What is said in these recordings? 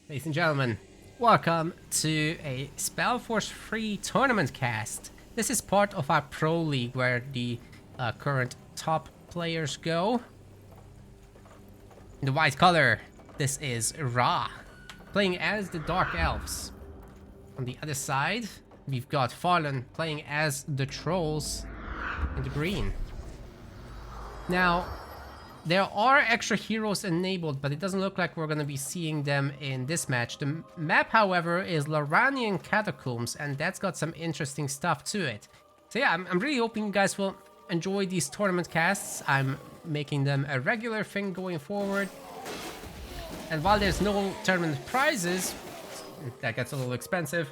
Ladies and gentlemen, welcome to a SpellForce free tournament cast. This is part of our Pro League where the current top players go. In the white color, this is Rhaaah, playing as the Dark Elves. On the other side, we've got Farlon playing as the Trolls in the green. Now, there are extra heroes enabled, but it doesn't look like we're going to be seeing them in this match. The map, however, is Loranian Catacombs, and that's got some interesting stuff to it. So yeah, I'm really hoping you guys will enjoy these tournament casts. I'm making them a regular thing going forward. And while there's no tournament prizes, that gets a little expensive,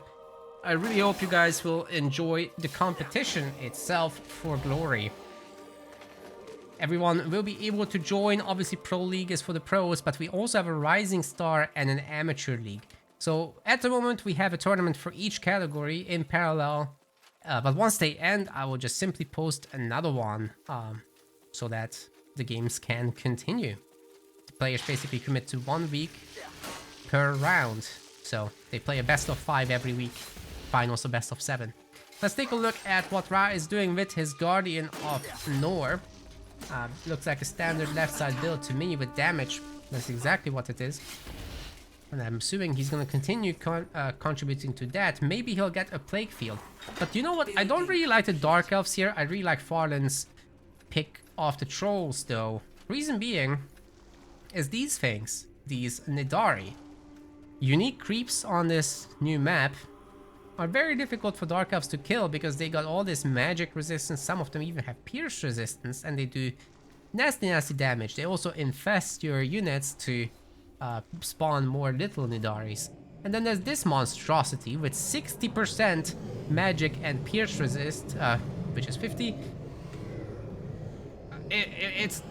I really hope you guys will enjoy the competition itself for glory. Everyone will be able to join. Obviously, Pro League is for the pros, but we also have a Rising Star and an Amateur League. So at the moment, we have a tournament for each category in parallel. But once they end, I will just simply post another one so that the games can continue. The players basically commit to 1 week per round. So they play a best of 5 every week. Finals a best of 7. Let's take a look at what Rhaaah is doing with his Guardian of Nor. Looks like a standard left side build to me with damage. That's exactly what it is. And I'm assuming he's going to continue contributing to that. Maybe he'll get a Plague Field. But you know what? I don't really like the Dark Elves here. I really like Farlon's pick of the Trolls though. Reason being is these things. These Nidari. Unique creeps on this new map are very difficult for Dark Elves to kill because they got all this magic resistance. Some of them even have pierce resistance and they do nasty damage. They also infest your units to spawn more little Nidaris. And then there's this monstrosity with 60% magic and pierce resist, which is 50. It's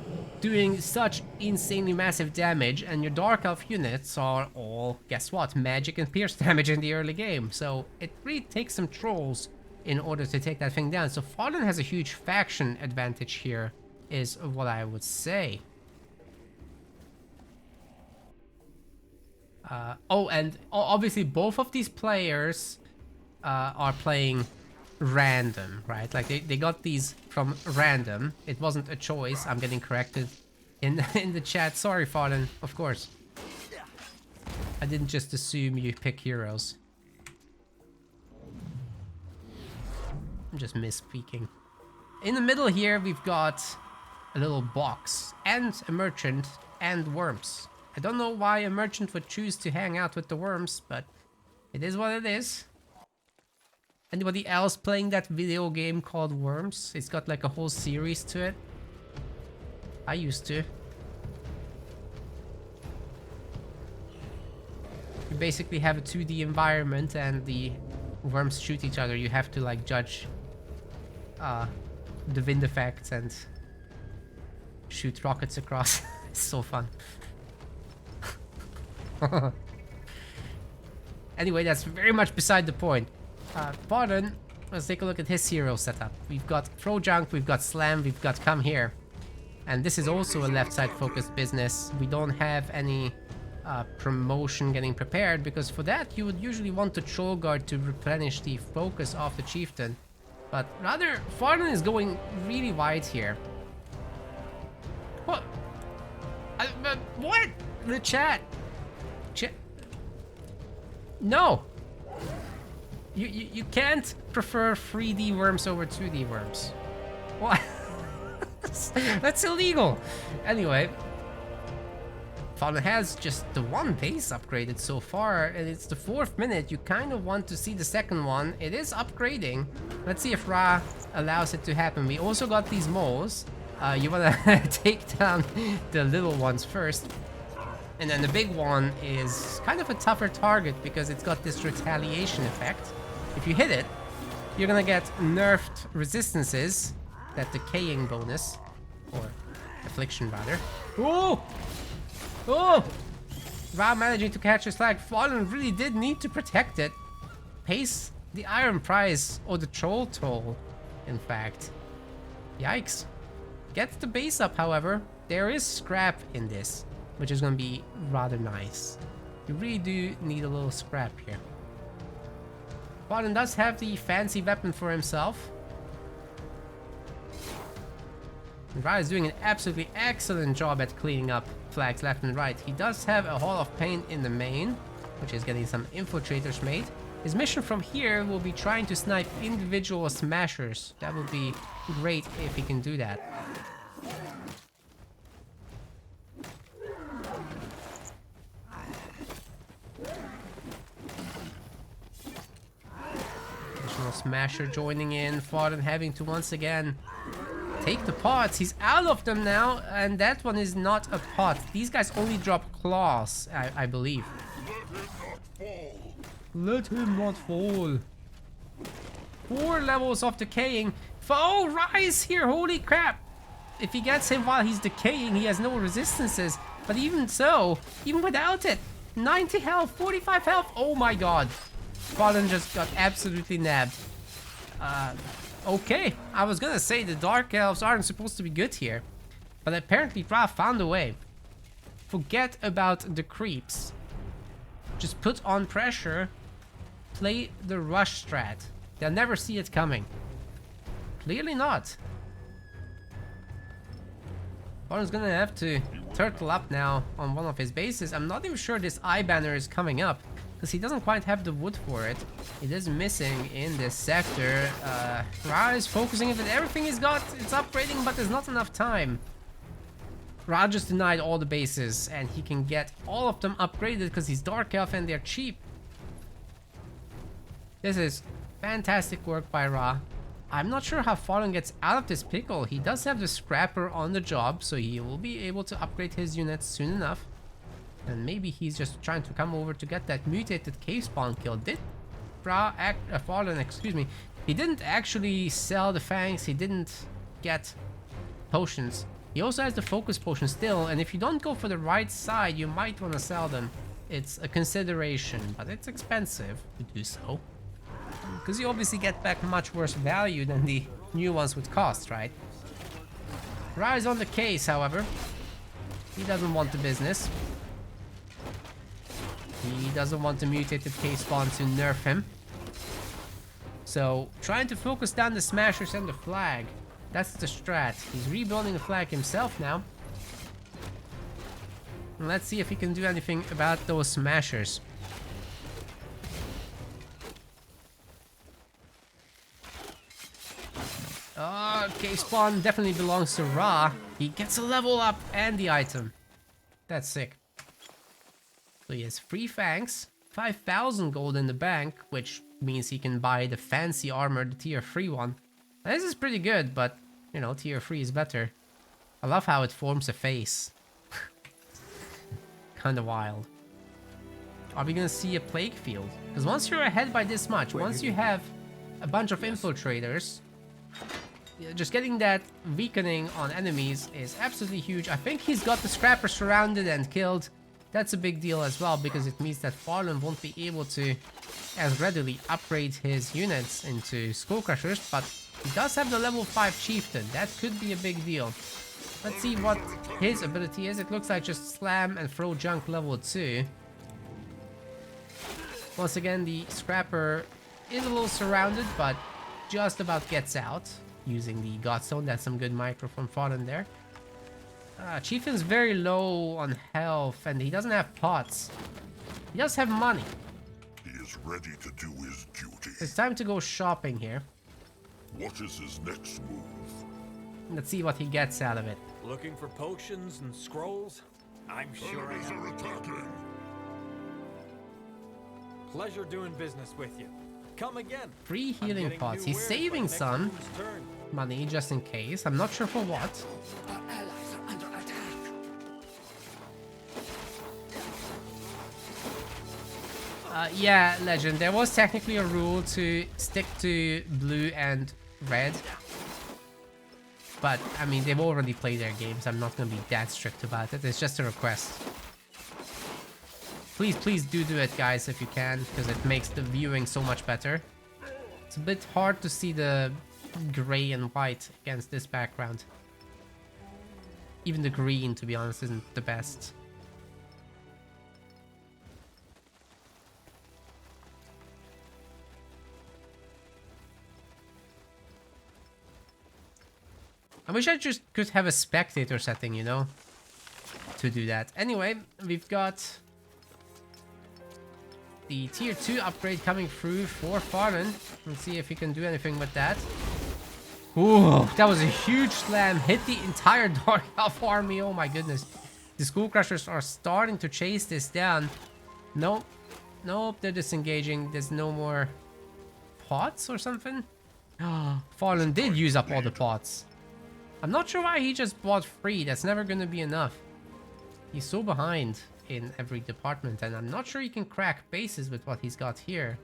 doing such insanely massive damage, and your Dark Elf units are all, guess what, magic and pierce damage in the early game. So it really takes some trolls in order to take that thing down. So Farlon has a huge faction advantage here, is what I would say. Oh, and obviously both of these players are playing random, right? Like they got these from random. It wasn't a choice. I'm getting corrected in the chat. Sorry, Farlon. Of course, I didn't just assume you pick heroes. I'm just misspeaking. In the middle here, we've got a little box and a merchant and worms. I don't know why a merchant would choose to hang out with the worms, but it is what it is. Anybody else playing that video game called Worms? It's got like a whole series to it. I used to. You basically have a 2D environment and the worms shoot each other. You have to like judge the wind effects and shoot rockets across. It's so fun. Anyway, that's very much beside the point. Farlon, let's take a look at his hero setup. We've got Throw Junk, we've got Slam, we've got Come Here. And this is also a left side focused business. We don't have any promotion getting prepared, because for that you would usually want the Troll Guard to replenish the focus of the Chieftain. But rather, Farlon is going really wide here. What? What? The chat. No. You can't prefer 3D worms over 2D worms. What? That's illegal. Anyway, Farlon has just the 1 base upgraded so far, and it's the 4th minute. You kind of want to see the second one. It is upgrading. Let's see if Rhaaah allows it to happen. We also got these moles. You want to take down the little ones first. And then the big one is kind of a tougher target because it's got this retaliation effect. If you hit it, you're gonna get nerfed resistances, that decaying bonus, or affliction rather. Oh! Oh! Rhaaah managing to catch his flag. Farlon really did need to protect it. Pays the iron prize, or the troll toll, in fact. Yikes. Gets the base up, however. There is scrap in this, which is gonna be rather nice. You really do need a little scrap here. Farlon does have the fancy weapon for himself. Rhaaah is doing an absolutely excellent job at cleaning up flags left and right. He does have a Hall of Pain in the main, which is getting some infiltrators made. His mission from here will be trying to snipe individual smashers. That would be great if he can do that. Additional smasher joining in. Farlon having to once again take the pots. He's out of them now, and that one is not a pot. These guys only drop claws, I believe. Let him not fall. 4 levels of decaying. Oh, Rhaaah here! Holy crap! If he gets him while he's decaying, he has no resistances. But even so, even without it, 90 health, 45 health. Oh my god. Farlon just got absolutely nabbed. Okay, I was gonna say the Dark Elves aren't supposed to be good here. But apparently Rhaaah found a way. Forget about the creeps. Just put on pressure. Play the rush strat. They'll never see it coming. Clearly not. Farlon's gonna have to turtle up now on one of his bases. I'm not even sure this eye banner is coming up, because he doesn't quite have the wood for it. It is missing in this sector. Rhaaah is focusing it with everything he's got. It's upgrading, but there's not enough time. Rhaaah just denied all the bases, and he can get all of them upgraded because he's Dark Elf and they're cheap. This is fantastic work by Rhaaah. I'm not sure how Farlon gets out of this pickle. He does have the scrapper on the job, so he will be able to upgrade his units soon enough. And maybe he's just trying to come over to get that mutated cave spawn kill. Did Farlon, excuse me, he didn't actually sell the fangs. He didn't get potions. He also has the focus potion still, and if you don't go for the right side, you might want to sell them. It's a consideration, but it's expensive to do so. Because you obviously get back much worse value than the new ones would cost, right? Rhaaah is on the case, however. He doesn't want the business. He doesn't want the mutated cave spawn to nerf him. So, trying to focus down the smashers and the flag. That's the strat. He's rebuilding the flag himself now. And let's see if he can do anything about those smashers. Okay, spawn definitely belongs to Rhaaah. He gets a level up and the item. That's sick. So he has 3 fangs, 5,000 gold in the bank, which means he can buy the fancy armor, the tier 3 one. Now, this is pretty good, but, you know, tier 3 is better. I love how it forms a face. Kinda wild. Are we gonna see a plague field? Because once you're ahead by this much, once you have a bunch of infiltrators, just getting that weakening on enemies is absolutely huge. I think he's got the scrapper surrounded and killed. That's a big deal as well, because it means that Farlon won't be able to as readily upgrade his units into skull crushers, but he does have the level 5 chieftain. That could be a big deal. Let's see what his ability is. It looks like just slam and throw junk level 2. Once again, the scrapper is a little surrounded, but just about gets out using the Godstone. That's some good micro from Farlon there. Chieftain's very low on health, and he doesn't have pots. He does have money. He is ready to do his duty. It's time to go shopping here. What is his next move? Let's see what he gets out of it. Looking for potions and scrolls? I'm sure I Enemies have. are attacking. Pleasure doing business with you. Come again. 3 I'm healing getting pots. new He's wares saving by next some room's turn. money just in case. I'm not sure for what. Our allies are under attack. Yeah, Legend. There was technically a rule to stick to blue and red. But, I mean, they've already played their games. I'm not going to be that strict about it. It's just a request. Please do it, guys, if you can, because it makes the viewing so much better. It's a bit hard to see the gray and white against this background. Even the green, to be honest, isn't the best. I wish I just could have a spectator setting, you know, to do that. Anyway, we've got the tier 2 upgrade coming through for Farlon. Let's see if he can do anything with that. Ooh, that was a huge slam. Hit the entire Dark Elf army. Oh my goodness. The Skull Crushers are starting to chase this down. Nope. Nope, they're disengaging. There's no more pots or something. Farlon did use up all the pots. I'm not sure why he just bought 3. That's never going to be enough. He's so behind in every department, and I'm not sure he can crack bases with what he's got here.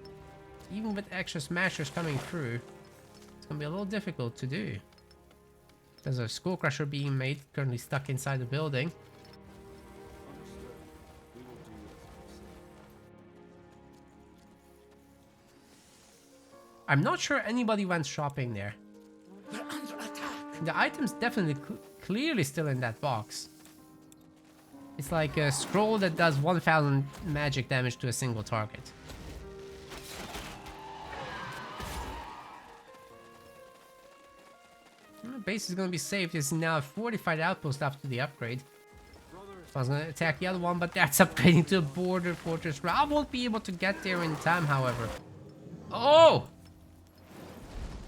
Even with extra smashers coming through, it's going to be a little difficult to do. There's a Skull Crusher being made, currently stuck inside the building. I'm not sure anybody went shopping there. We're under attack. The item's definitely clearly still in that box. It's like a scroll that does 1000 magic damage to a single target. The base is going to be saved. It's now a fortified outpost after the upgrade. I was going to attack the other one, but that's upgrading to a border fortress. Rhaaah won't be able to get there in time, however. Oh!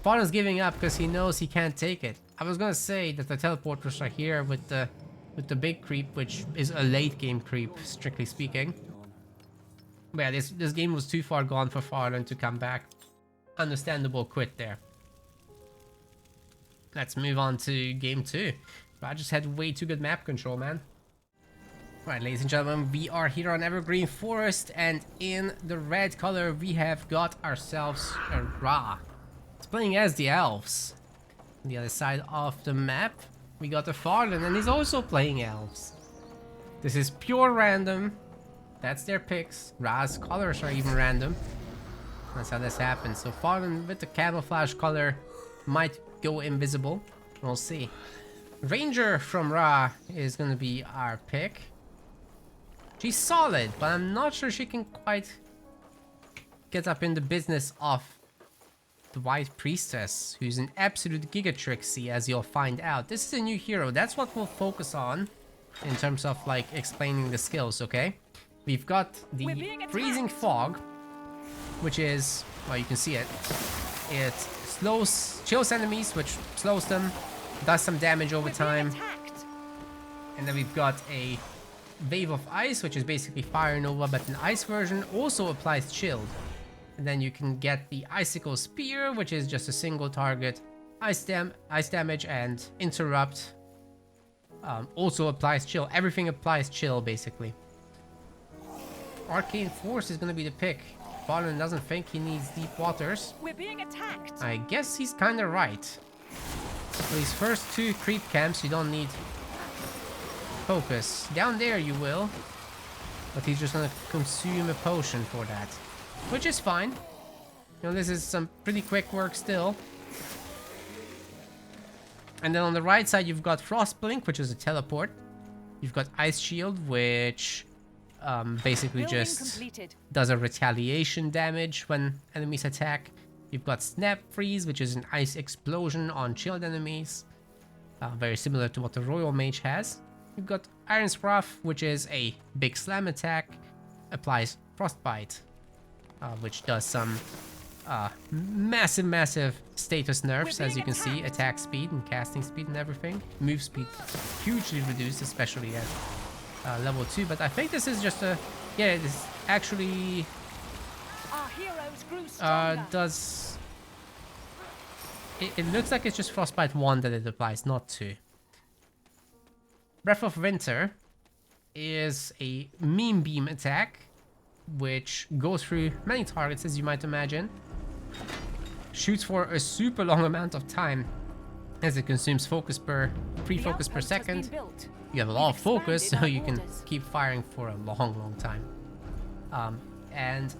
Farlon's giving up because he knows he can't take it. I was gonna say that the teleporters are here with the big creep, which is a late game creep, strictly speaking. But yeah, this game was too far gone for Farlon to come back. Understandable quit there. Let's move on to game 2. I just had way too good map control, man. Alright, ladies and gentlemen, we are here on Evergreen Forest, and in the red color we have got ourselves a Rhaaah. It's playing as the elves. On the other side of the map, we got a Farlon, and he's also playing elves. This is pure random. That's their picks. Rhaah's colors are even random. That's how this happens. So Farlon with the camouflage color might go invisible. We'll see. Ranger from Rhaaah is going to be our pick. She's solid, but I'm not sure she can quite get up in the business of the White Priestess, who's an absolute Giga Trixie, as you'll find out. This is a new hero. That's what we'll focus on in terms of like explaining the skills, okay? We've got the Freezing Fog, which is, well, you can see it. It chills enemies, which slows them, does some damage over time. And then we've got a Wave of Ice, which is basically Fire Nova, but an ice version, also applies chilled. And then you can get the Icicle Spear, which is just a single target ice damage, and Interrupt also applies chill. Everything applies chill, basically. Arcane Force is going to be the pick. Farlon doesn't think he needs deep waters. We're being attacked. I guess he's kind of right. For these first 2 creep camps, you don't need focus. Down there you will, but he's just going to consume a potion for that. Which is fine. You know, this is some pretty quick work still. And then on the right side, you've got Frostblink, which is a teleport. You've got Ice Shield, which basically just does a retaliation damage when enemies attack. You've got Snap Freeze, which is an ice explosion on chilled enemies. Very similar to what the Royal Mage has. You've got Iron's Wrath, which is a big slam attack. Applies Frostbite. Which does some massive status nerfs, as you can see. Attack speed and casting speed and everything. Move speed hugely reduced, especially at level 2. But I think this is just a... Yeah, this actually Our heroes grew stronger. does... It looks like it's just Frostbite 1 that it applies, not 2. Breath of Winter is a meme beam attack, which goes through many targets, as you might imagine. Shoots for a super long amount of time, as it consumes free focus per second. You have a lot of focus, so you can keep firing for a long time. And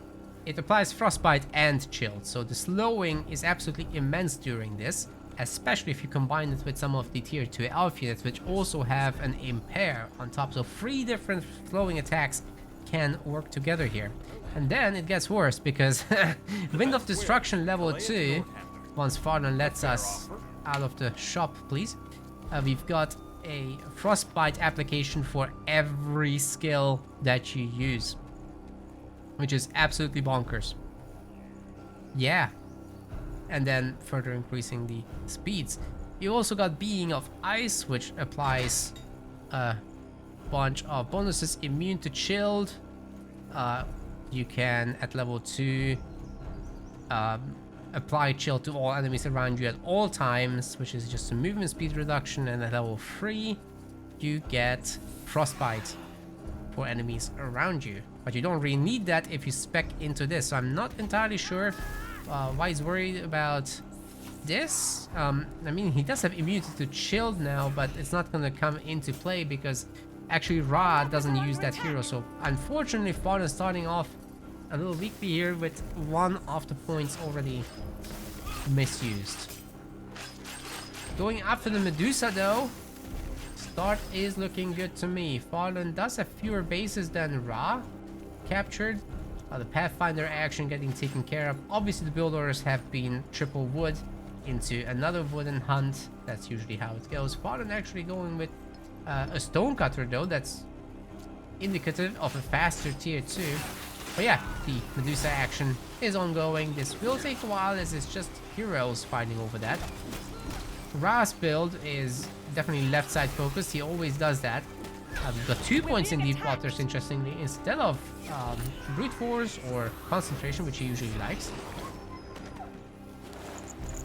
it applies Frostbite and Chilled, so the slowing is absolutely immense during this, especially if you combine it with some of the tier 2 elf units, which also have an Impair on top. So 3 different slowing attacks can work together here. And then it gets worse, because Wind of Destruction level 2, once Farlon lets us out of the shop, please. we've got a frostbite application for every skill that you use, which is absolutely bonkers. Yeah. And then further increasing the speeds. You also got Being of Ice, which applies a bunch of bonuses. Immune to chilled. You can, at level 2, apply chill to all enemies around you at all times, which is just a movement speed reduction. And at level 3, you get Frostbite for enemies around you. But you don't really need that if you spec into this. So I'm not entirely sure why he's worried about this. I mean, he does have immunity to chilled now, but it's not going to come into play because actually Rhaaah doesn't use that hero. So unfortunately, Farlon is starting off a little weakly here with one of the points already misused. Going after the Medusa though, start is looking good to me. Farlon does have fewer bases than Rhaaah captured. The Pathfinder action getting taken care of. Obviously the build orders have been triple wood into another wooden hunt. That's usually how it goes. Farlon actually going with a stonecutter though. That's indicative of a faster tier 2. But yeah, the Medusa action is ongoing. This will take a while as it's just heroes fighting over that. Rhaah's build is definitely left side focused. He always does that. We've got 2 points in deep waters, interestingly, instead of brute force or concentration, which he usually likes.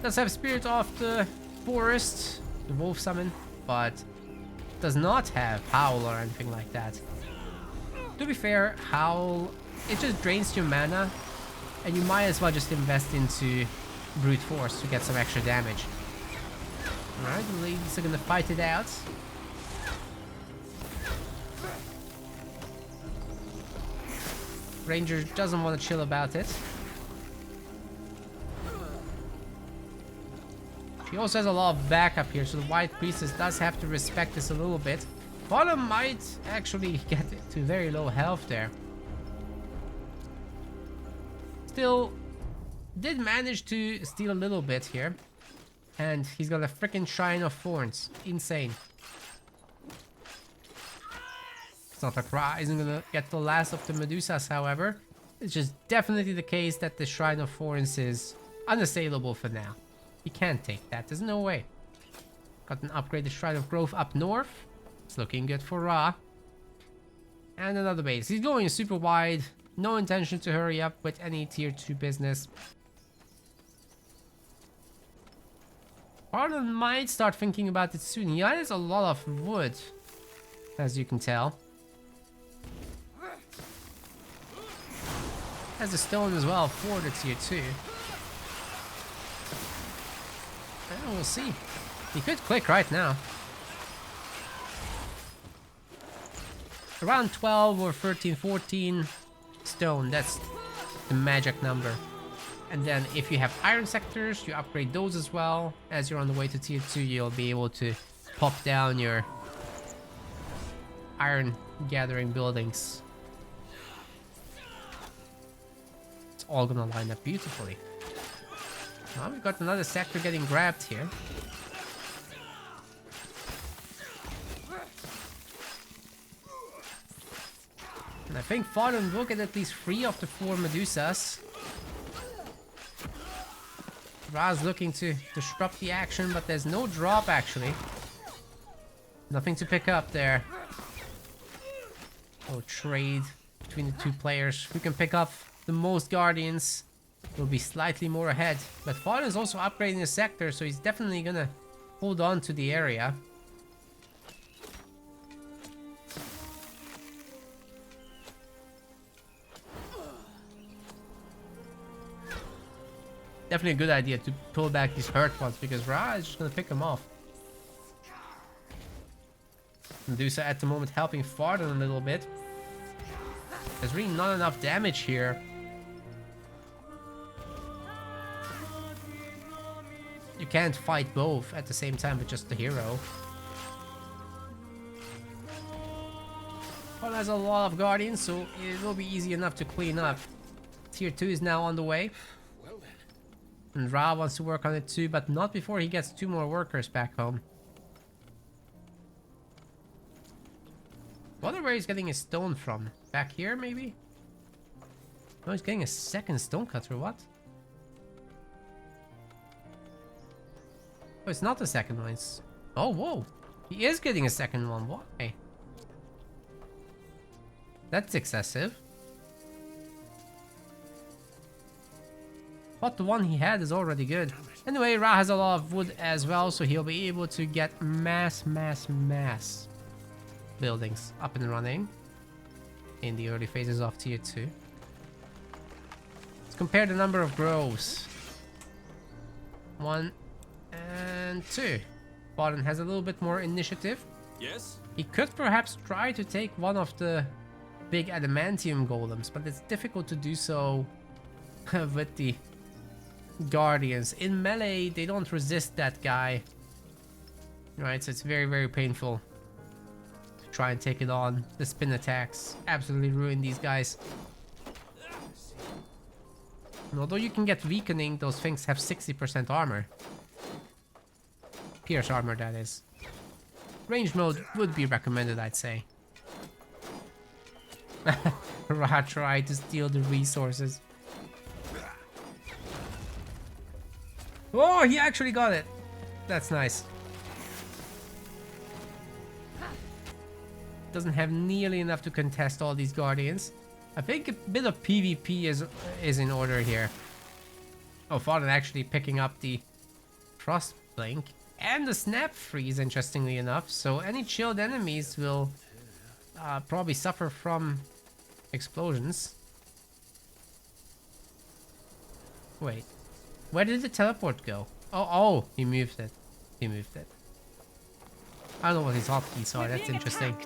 Does have Spirit of the Forest, the wolf summon, but does not have Howl or anything like that. To be fair, Howl, it just drains your mana, and you might as well just invest into brute force to get some extra damage. Alright, the ladies are gonna fight it out. Ranger doesn't want to chill about it. She also has a lot of backup here, so the White Priestess does have to respect this a little bit. Farlon might actually get to very low health there. Still, did manage to steal a little bit here. And he's got a freaking Shrine of Thorns. Insane. It's not like Rhaaah isn't gonna get the last of the Medusas, however. It's just definitely the case that the Shrine of Thorns is unassailable for now. You can't take that, there's no way. Got an upgraded Shrine of Growth up north. It's looking good for Rhaaah. And another base. He's going super wide. No intention to hurry up with any tier 2 business. Farlon might start thinking about it soon. He has a lot of wood, as you can tell. Has a stone as well for the tier 2. And we'll see. He could click right now. Around 12 or 13, 14 stone. That's the magic number. And then if you have iron sectors, you upgrade those as well. As you're on the way to tier 2, you'll be able to pop down your iron gathering buildings. It's all gonna line up beautifully. Now we've got another sector getting grabbed here. And I think Farlon will get at least 3 of the 4 Medusas. Rhaah's looking to disrupt the action, but there's no drop actually. Nothing to pick up there. Oh, trade between the 2 players. Who can pick up the most Guardians will be slightly more ahead. But Farlon is also upgrading the sector, so he's definitely gonna hold on to the area. Definitely a good idea to pull back these hurt ones because Rhaaah is just gonna pick them off. Medusa at the moment helping Farlon a little bit. There's really not enough damage here. You can't fight both at the same time with just the hero. Farlon has a lot of guardians, so it will be easy enough to clean up. Tier 2 is now on the way. And Rhaaah wants to work on it too, but not before he gets 2 more workers back home. Wonder where he's getting his stone from. Back here, maybe? No, he's getting a second stone cutter. What? Oh, it's not the second one. It's... Oh, whoa. He is getting a second one. Why? That's excessive. But the one he had is already good. Anyway, Rhaaah has a lot of wood as well, so he'll be able to get mass buildings up and running in the early phases of tier 2. Let's compare the number of groves. 1 and 2. Farlon has a little bit more initiative. Yes? He could perhaps try to take one of the big adamantium golems, but it's difficult to do so with the guardians. In melee, they don't resist that guy. Right, so it's very painful to try and take it on. The spin attacks absolutely ruin these guys. And although you can get weakening, those things have 60% armor. Pierce armor, that is. Range mode would be recommended, I'd say. Rhaaah tried to steal the resources. Oh, he actually got it. That's nice. Doesn't have nearly enough to contest all these guardians. I think a bit of PvP is in order here. Oh, Farlon actually picking up the Frost Blink and the Snap Freeze, interestingly enough. So any chilled enemies will probably suffer from explosions. Wait. Where did the teleport go? Oh, he moved it. He moved it. I don't know what his hotkeys are. That's interesting.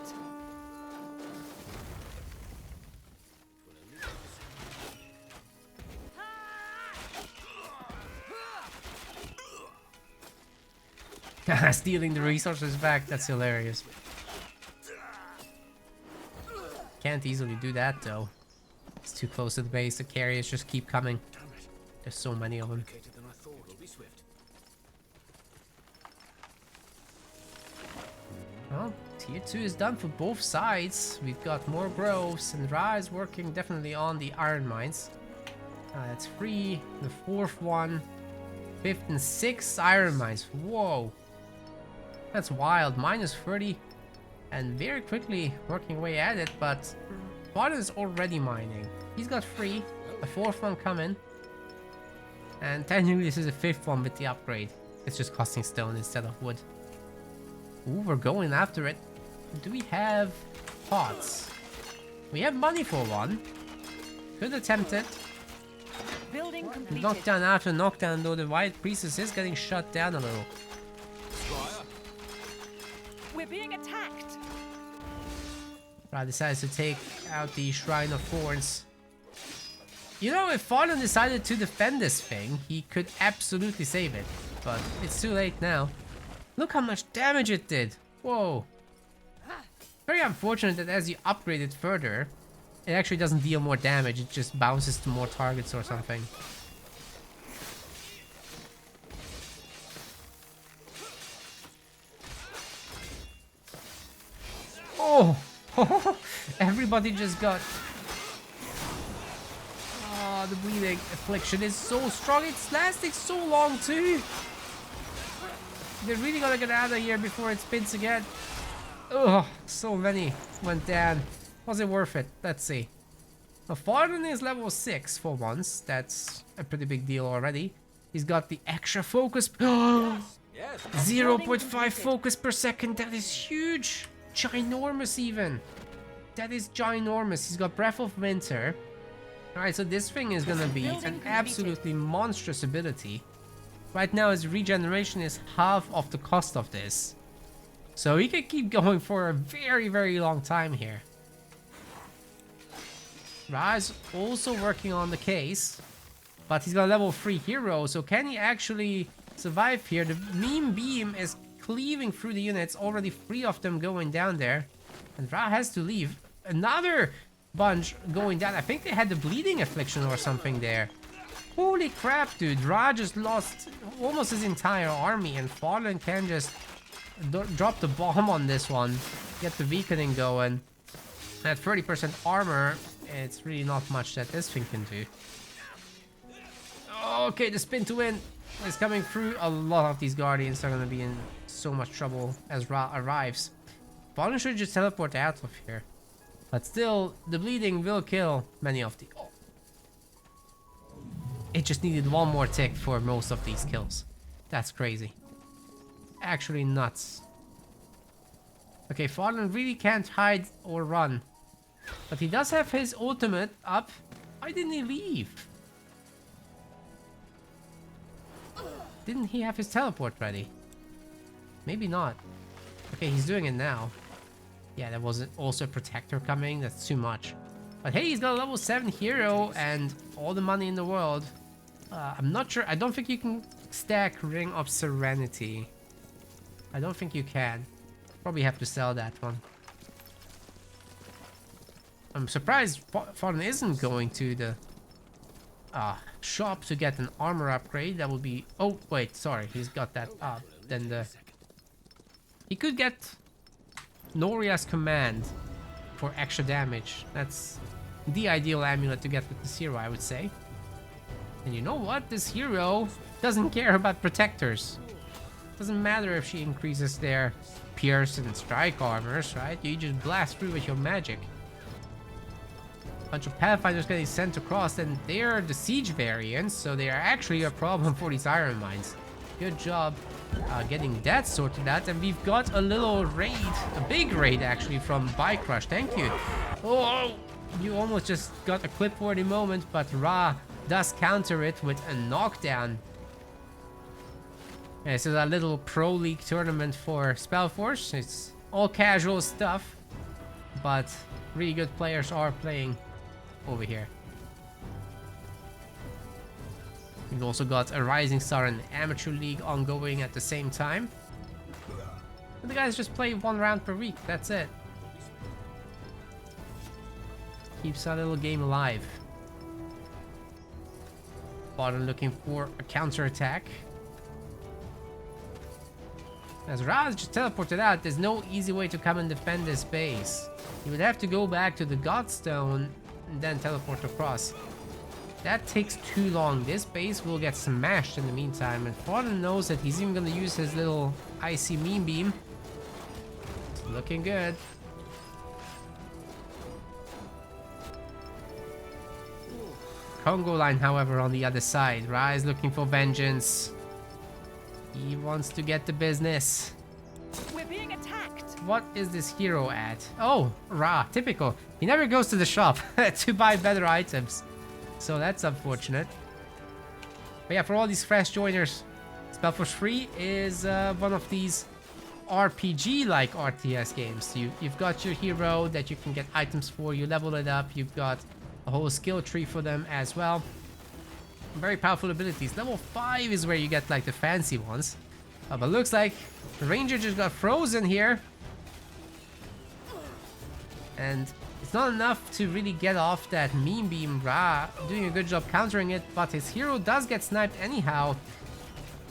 Stealing the resources back. That's hilarious. Can't easily do that though. It's too close to the base. The carriers just keep coming. There's so many of them. Well, tier 2 is done for both sides. We've got more groves, and Rhaaah is working definitely on the iron mines. That's 3, the 4th one, 5th and 6th iron mines. Whoa, that's wild. Minus 30, and very quickly working away at it. But Farlon is already mining. He's got 3, a 4th one coming. And technically this is a 5th one with the upgrade. It's just costing stone instead of wood. Ooh, we're going after it. Do we have pots? We have money for one. Could attempt it. Building completed. Knockdown after knockdown, though the White Priestess is getting shut down a little. We're being attacked. Rhaaah decides to take out the Shrine of Thorns. You know, if Farlon decided to defend this thing, he could absolutely save it. But it's too late now. Look how much damage it did. Whoa. Very unfortunate that as you upgrade it further, it actually doesn't deal more damage. It just bounces to more targets or something. Oh! Everybody just got... Oh, the bleeding affliction is so strong. It's lasting so long too. They're really gonna get out of here before it spins again. Ugh, so many went down. Was it worth it? Let's see. Now, Farlon is level 6 for once. That's a pretty big deal already. He's got the extra focus. Yes. 0.5 focus per second. That is huge. Ginormous even. That is ginormous. He's got Breath of Winter. Alright, so this thing is gonna be an absolutely monstrous ability. Right now his regeneration is half of the cost of this. So he can keep going for a very long time here. Rhaaah is also working on the case. But he's got a level 3 hero, so can he actually survive here? The meme beam is cleaving through the units, already 3 of them going down there. And Rhaaah has to leave. Another bunch going down. I think they had the bleeding affliction or something there. Holy crap, dude. Rhaaah just lost almost his entire army, and Farlon can just drop the bomb on this one. Get the weakening going. At 30% armor, it's really not much that this thing can do. Okay, the spin to win is coming through. A lot of these Guardians are going to be in so much trouble as Rhaaah arrives. Farlon should just teleport out of here. But still, the bleeding will kill many of the... Oh. It just needed one more tick for most of these kills. That's crazy. Actually nuts. Okay, Farlon really can't hide or run. But he does have his ultimate up. Why didn't he leave? Didn't he have his teleport ready? Maybe not. Okay, he's doing it now. Yeah, there was also a protector coming. That's too much. But hey, he's got a level 7 hero and all the money in the world. I'm not sure. I don't think you can stack Ring of Serenity. I don't think you can. Probably have to sell that one. I'm surprised Farlon isn't going to the shop to get an armor upgrade. That would be... Oh, wait, sorry. He's got that up. Then the... He could get Noria's command for extra damage. That's the ideal amulet to get with this hero, I would say. And you know what? This hero doesn't care about protectors. Doesn't matter if she increases their pierce and strike armors, right? You just blast through with your magic. Bunch of Pathfinders getting sent across, and they're the siege variants, so they are actually a problem for these iron mines. Good job getting that sorted out, and we've got a little raid, a big raid actually from Bycrush. Thank you. Oh, you almost just got a clip-worthy moment, but Rhaaah does counter it with a knockdown. Yeah, this is a little pro league tournament for SpellForce. It's all casual stuff, but really good players are playing over here. We've also got a Rising Star and Amateur League ongoing at the same time. But the guys just play 1 round per week, that's it. Keeps our little game alive. Farlon looking for a counter attack. As Rhaaah just teleported out, there's no easy way to come and defend this base. You would have to go back to the Godstone and then teleport across. That takes too long. This base will get smashed in the meantime, and Farlon knows that he's even going to use his little icy meme beam. It's looking good. Congo line, however, on the other side. Rhaaah is looking for vengeance. He wants to get the business. We're being attacked. What is this hero at? Oh, Rhaaah, typical. He never goes to the shop to buy better items. So that's unfortunate. But yeah, for all these fresh joiners, SpellForce 3 is one of these RPG-like RTS games. You've got your hero that you can get items for, you level it up, you've got a whole skill tree for them as well. Very powerful abilities. Level 5 is where you get like the fancy ones. But looks like the Ranger just got frozen here. And it's not enough to really get off that meme beam. Rhaaah doing a good job countering it, but his hero does get sniped anyhow.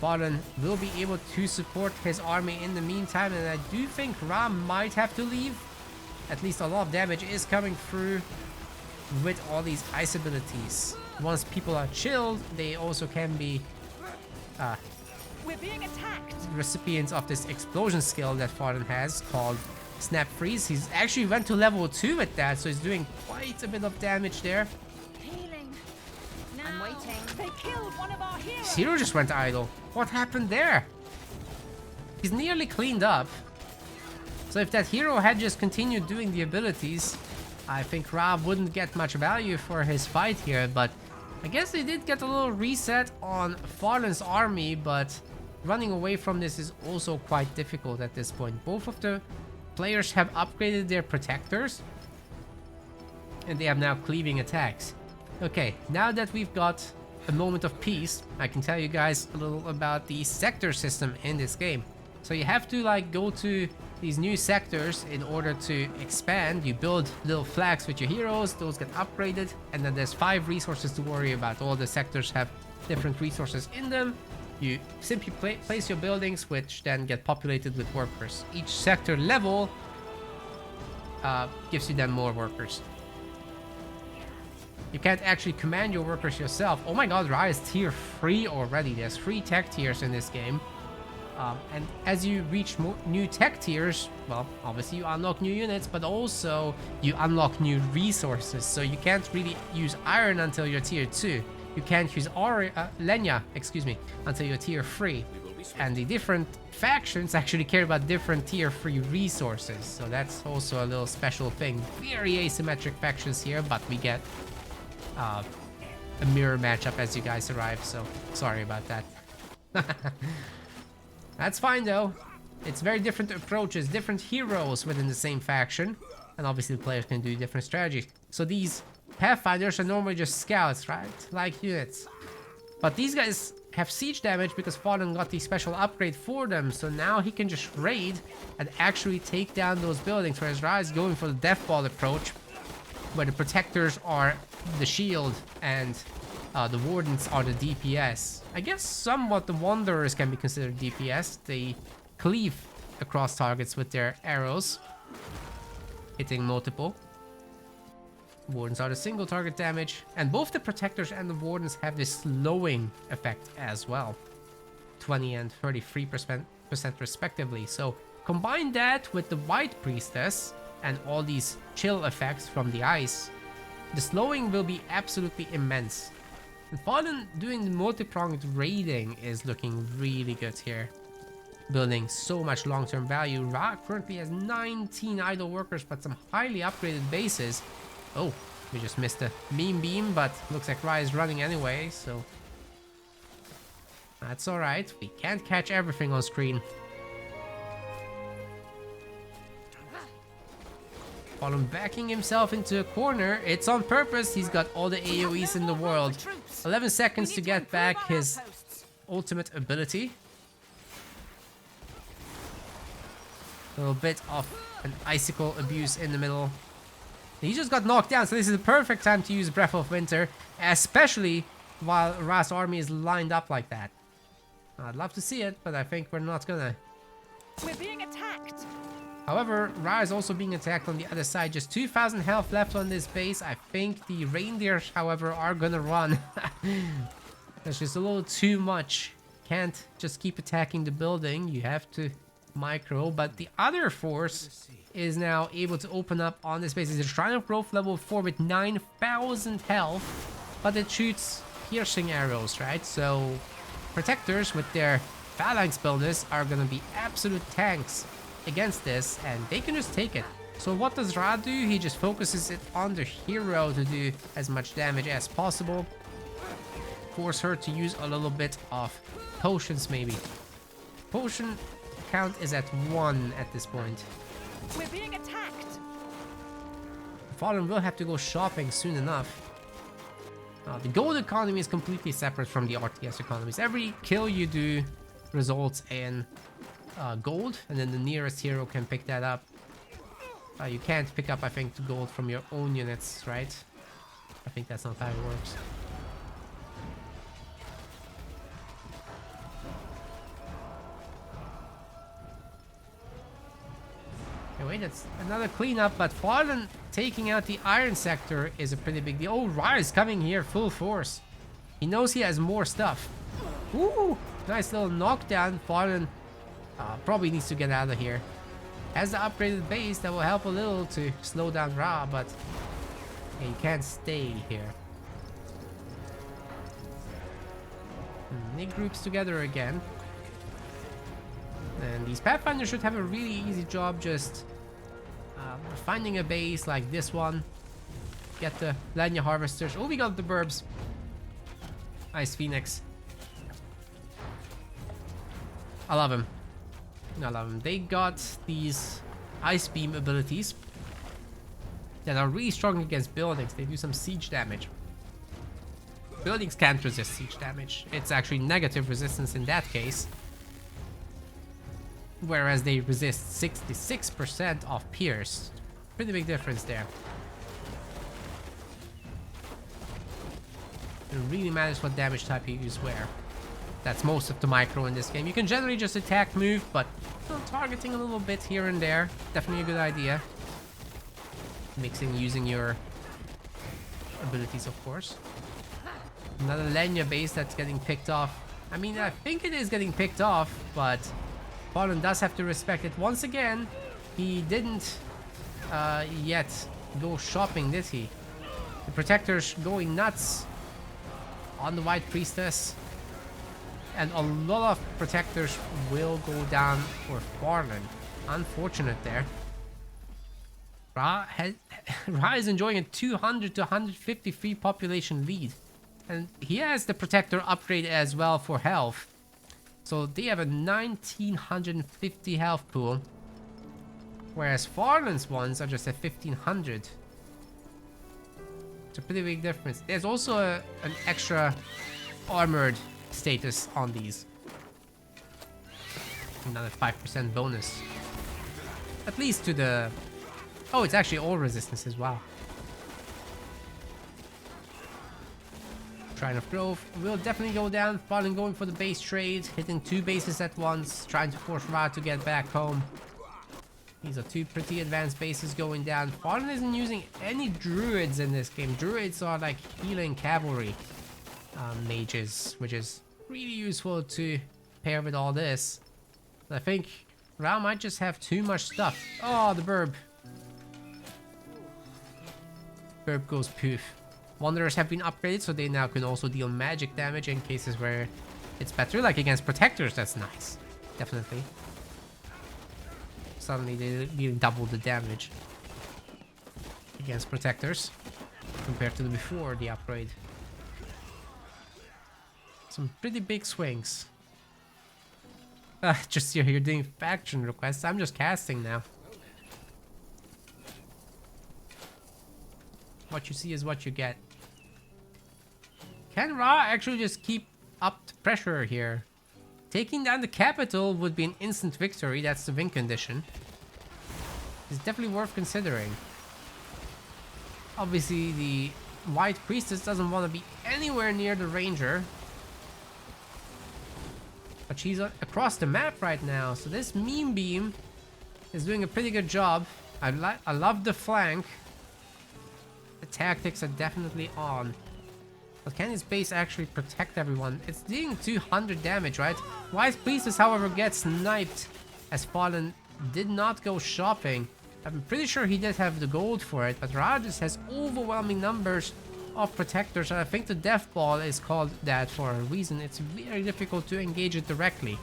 Farlon will be able to support his army in the meantime, and I do think Rhaaah might have to leave. At least a lot of damage is coming through with all these ice abilities. Once people are chilled, they also can be We're being attacked. recipients of this explosion skill that Farlon has called Snap Freeze. He's actually went to level 2 with that, so he's doing quite a bit of damage there. Healing. I'm waiting. They killed one of our heroes. His hero just went idle. What happened there? He's nearly cleaned up. So if that hero had just continued doing the abilities, I think Rhaaah wouldn't get much value for his fight here, but I guess they did get a little reset on Farlon's army, but running away from this is also quite difficult at this point. Both of the players have upgraded their protectors, and they have now cleaving attacks. Okay, now that we've got a moment of peace, I can tell you guys a little about the sector system in this game. So you have to like go to these new sectors in order to expand. You build little flags with your heroes, those get upgraded, and then there's 5 resources to worry about. All the sectors have different resources in them. You simply place your buildings, which then get populated with workers. Each sector level gives you then more workers. You can't actually command your workers yourself. Oh my god, Rhaaah is tier 3 already. There's 3 tech tiers in this game. And as you reach more new tech tiers, well, obviously you unlock new units, but also you unlock new resources. So you can't really use iron until you're tier 2. You can't use Lenya, excuse me, until you're tier 3. And the different factions actually care about different tier 3 resources. So that's also a little special thing. Very asymmetric factions here, but we get a mirror matchup as you guys arrive. So sorry about that. That's fine though. It's very different approaches, different heroes within the same faction. And obviously the players can do different strategies. So these Pathfinders are normally just scouts, right? Like units. But these guys have siege damage because Farlon got the special upgrade for them. So now he can just raid and actually take down those buildings. Whereas Rhaaah is going for the death ball approach, where the protectors are the shield and the wardens are the DPS. I guess somewhat the wanderers can be considered DPS. They cleave across targets with their arrows, hitting multiple. Wardens are the single target damage, and both the protectors and the wardens have this slowing effect as well, 20 and 33% respectively. So combine that with the white priestess and all these chill effects from the ice, the slowing will be absolutely immense. And Farlon doing the multi-pronged raiding is looking really good here, building so much long-term value. Rhaaah currently has 19 idle workers, but some highly upgraded bases. Oh, we just missed a beam, but looks like Rhaaah is running anyway, so that's alright. We can't catch everything on screen. Farlon backing himself into a corner. It's on purpose. He's got all the AoEs in the world. 11 seconds to get back his ultimate ability. A little bit of an icicle abuse in the middle. He just got knocked down, so this is the perfect time to use Breath of Winter, especially while Rhaah's army is lined up like that. I'd love to see it, but I think we're not gonna. We're being attacked. However, Rhaaah is also being attacked on the other side. Just 2,000 health left on this base. I think the reindeers, however, are gonna run. That's just a little too much. Can't just keep attacking the building. You have to micro, but the other force is now able to open up on this base. It's a Shrine of Growth level 4 with 9,000 health, but it shoots piercing arrows, right? So protectors with their phalanx bonus are gonna be absolute tanks against this, and they can just take it. So what does Rhaaah do? He just focuses it on the hero to do as much damage as possible. Force her to use a little bit of potions maybe. Potion count is at 1 at this point. We're being attacked. Farlon will have to go shopping soon enough. The gold economy is completely separate from the RTS economies. Every kill you do results in gold, and then the nearest hero can pick that up. You can't pick up, I think, the gold from your own units, right? I think that's not how it works. Anyway, that's another cleanup, but Farlon taking out the iron sector is a pretty big deal. Oh, Rhaaah is coming here full force. He knows he has more stuff. Ooh, nice little knockdown. Farlon probably needs to get out of here. Has the upgraded base that will help a little to slow down Rhaaah, but yeah, he can't stay here. They groups together again. And these Pathfinders should have a really easy job just finding a base like this one. Get the Lenya Harvesters. Oh, we got the Burbs. Ice Phoenix. I love him. I love him. They got these Ice Beam abilities that are really strong against buildings. They do some siege damage. Buildings can't resist siege damage. It's actually negative resistance in that case. Whereas they resist 66% of pierce. Pretty big difference there. It really matters what damage type you use where. That's most of the micro in this game. You can generally just attack, move, but targeting a little bit here and there. Definitely a good idea. Mixing using your abilities, of course. Another Lenya base that's getting picked off. I mean, I think it is getting picked off, but Farlon does have to respect it. Once again, he didn't yet go shopping, did he? The Protector's going nuts on the White Priestess. And a lot of Protectors will go down for Farlon. Unfortunate there. Rhaaah is enjoying a 200 to 150 free population lead. And he has the Protector upgrade as well for health. So they have a 1950 health pool. Whereas Farlon's ones are just at 1500. It's a pretty big difference. There's also an extra armored status on these. Another 5% bonus. At least to the... Oh, it's actually all resistance as well. Shrine of Growth will definitely go down. Farlon going for the base trade, hitting 2 bases at once, trying to force Rhaaah to get back home. These are 2 pretty advanced bases going down. Farlon isn't using any druids in this game. Druids are like healing cavalry mages, which is really useful to pair with all this. I think Rhaaah might just have too much stuff. Oh, the burb. Burb goes poof. Wanderers have been upgraded, so they now can also deal magic damage in cases where it's better. Like against Protectors, that's nice. Definitely. Suddenly they're dealing double the damage against Protectors compared to the before the upgrade. Some pretty big swings. Just you're doing faction requests. I'm just casting now. What you see is what you get. Can Rhaaah actually just keep up the pressure here? Taking down the capital would be an instant victory. That's the win condition. It's definitely worth considering. Obviously, the White Priestess doesn't want to be anywhere near the Ranger. But she's across the map right now. So this Meme Beam is doing a pretty good job. I love the flank. The tactics are definitely on. But can his base actually protect everyone? It's dealing 200 damage, right? White Priestess, however, gets sniped as Farlon did not go shopping. I'm pretty sure he did have the gold for it, but Rhaaah just has overwhelming numbers of Protectors. And I think the Death Ball is called that for a reason. It's very difficult to engage it directly.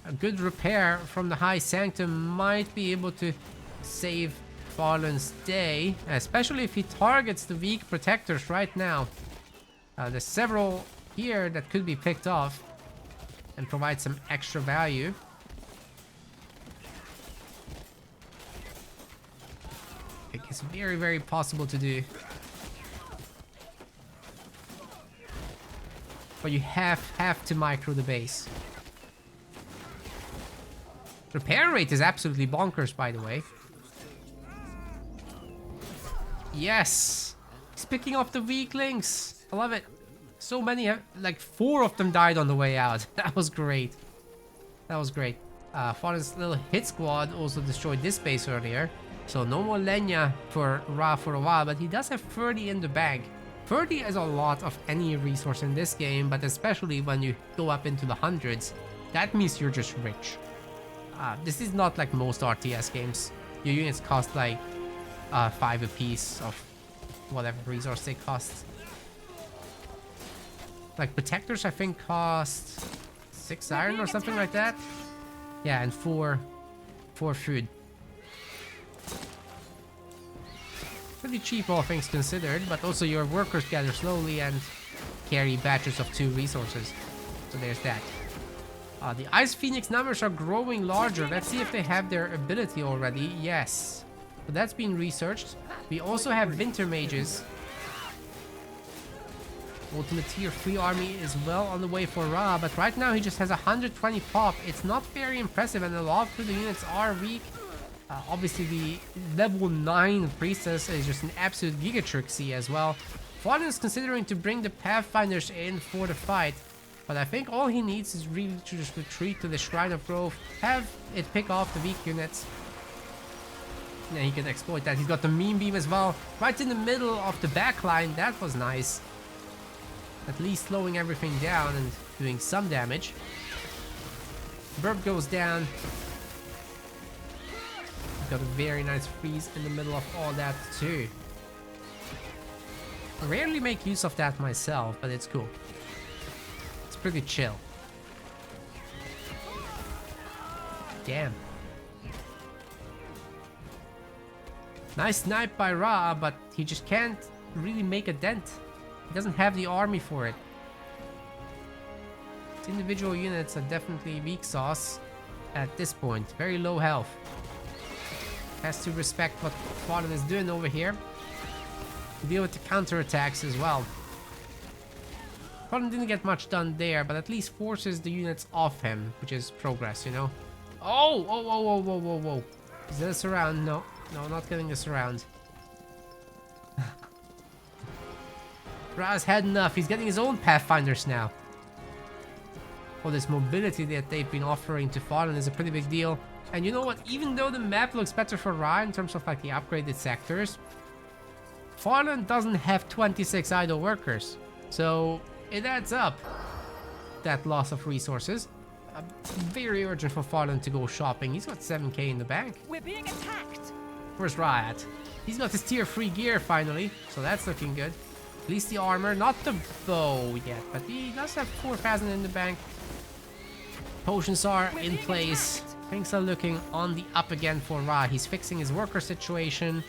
A good repair from the High Sanctum might be able to save Farlon's day, especially if he targets the weak Protectors right now. There's several here that could be picked off and provide some extra value. I think it's very, very possible to do. But you have to micro the base. Repair rate is absolutely bonkers, by the way. Yes! He's picking off the weaklings. I love it. So many, like 4 of them died on the way out. That was great. That was great. Farlon's little hit squad also destroyed this base earlier. So no more Lenya for Rhaaah for a while, but he does have 30 in the bag. 30 is a lot of any resource in this game, but especially when you go up into the hundreds, that means you're just rich. This is not like most RTS games. Your units cost like 5 apiece of whatever resource they cost. Like Protectors, I think, cost 6 iron or something like that. Yeah, and 4 food. Pretty cheap, all things considered, but also your workers gather slowly and carry batches of 2 resources. So there's that. The Ice Phoenix numbers are growing larger. Let's see if they have their ability already. Yes. So that's been researched. We also have Winter Mages. Ultimate Tier 3 army is well on the way for Rhaaah, but right now he just has 120 pop. It's not very impressive, and a lot of the units are weak. Obviously, the level 9 Priestess is just an absolute Gigatrixie as well. Farlon is considering to bring the Pathfinders in for the fight, but I think all he needs is really to just retreat to the Shrine of Growth, have it pick off the weak units, Yeah, he can exploit that. He's got the meme beam as well. Right in the middle of the back line. That was nice. At least slowing everything down and doing some damage. Burp goes down. Got a very nice freeze in the middle of all that too. I rarely make use of that myself, but it's cool. It's pretty chill. Damn. Nice snipe by Rhaaah, but he just can't really make a dent. He doesn't have the army for it. His individual units are definitely weak sauce at this point. Very low health. Has to respect what Farlon is doing over here. Deal with the counterattacks as well. Farlon didn't get much done there, but at least forces the units off him, which is progress, you know? Oh! Oh, whoa, whoa, whoa, whoa, whoa. Is that a surround? No. No, not getting a surround. Rhaah's had enough. He's getting his own Pathfinders now. All this mobility that they've been offering to Farlon is a pretty big deal. And you know what? Even though the map looks better for Rhaaah in terms of like the upgraded sectors, Farlon doesn't have 26 idle workers. So it adds up, that loss of resources. Very urgent for Farlon to go shopping. He's got 7k in the bank. We're being attacked. Where's Rhaaah at? He's got his tier 3 gear finally, so that's looking good. At least the armor, not the bow yet, but he does have 4,000 in the bank. Potions are in place. Things are looking on the up again for Rhaaah. He's fixing his worker situation.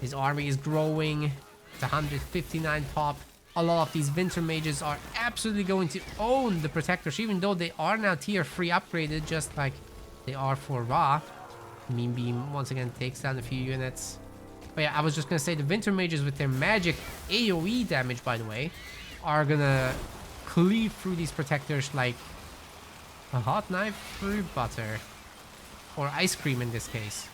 His army is growing. It's 159 pop. A lot of these winter mages are absolutely going to own the protectors, even though they are now tier 3 upgraded, just like they are for Rhaaah. Meme beam once again takes down a few units. But yeah, I was just gonna say the winter mages with their magic AoE damage, by the way, are gonna cleave through these protectors like a hot knife through butter. Or ice cream in this case.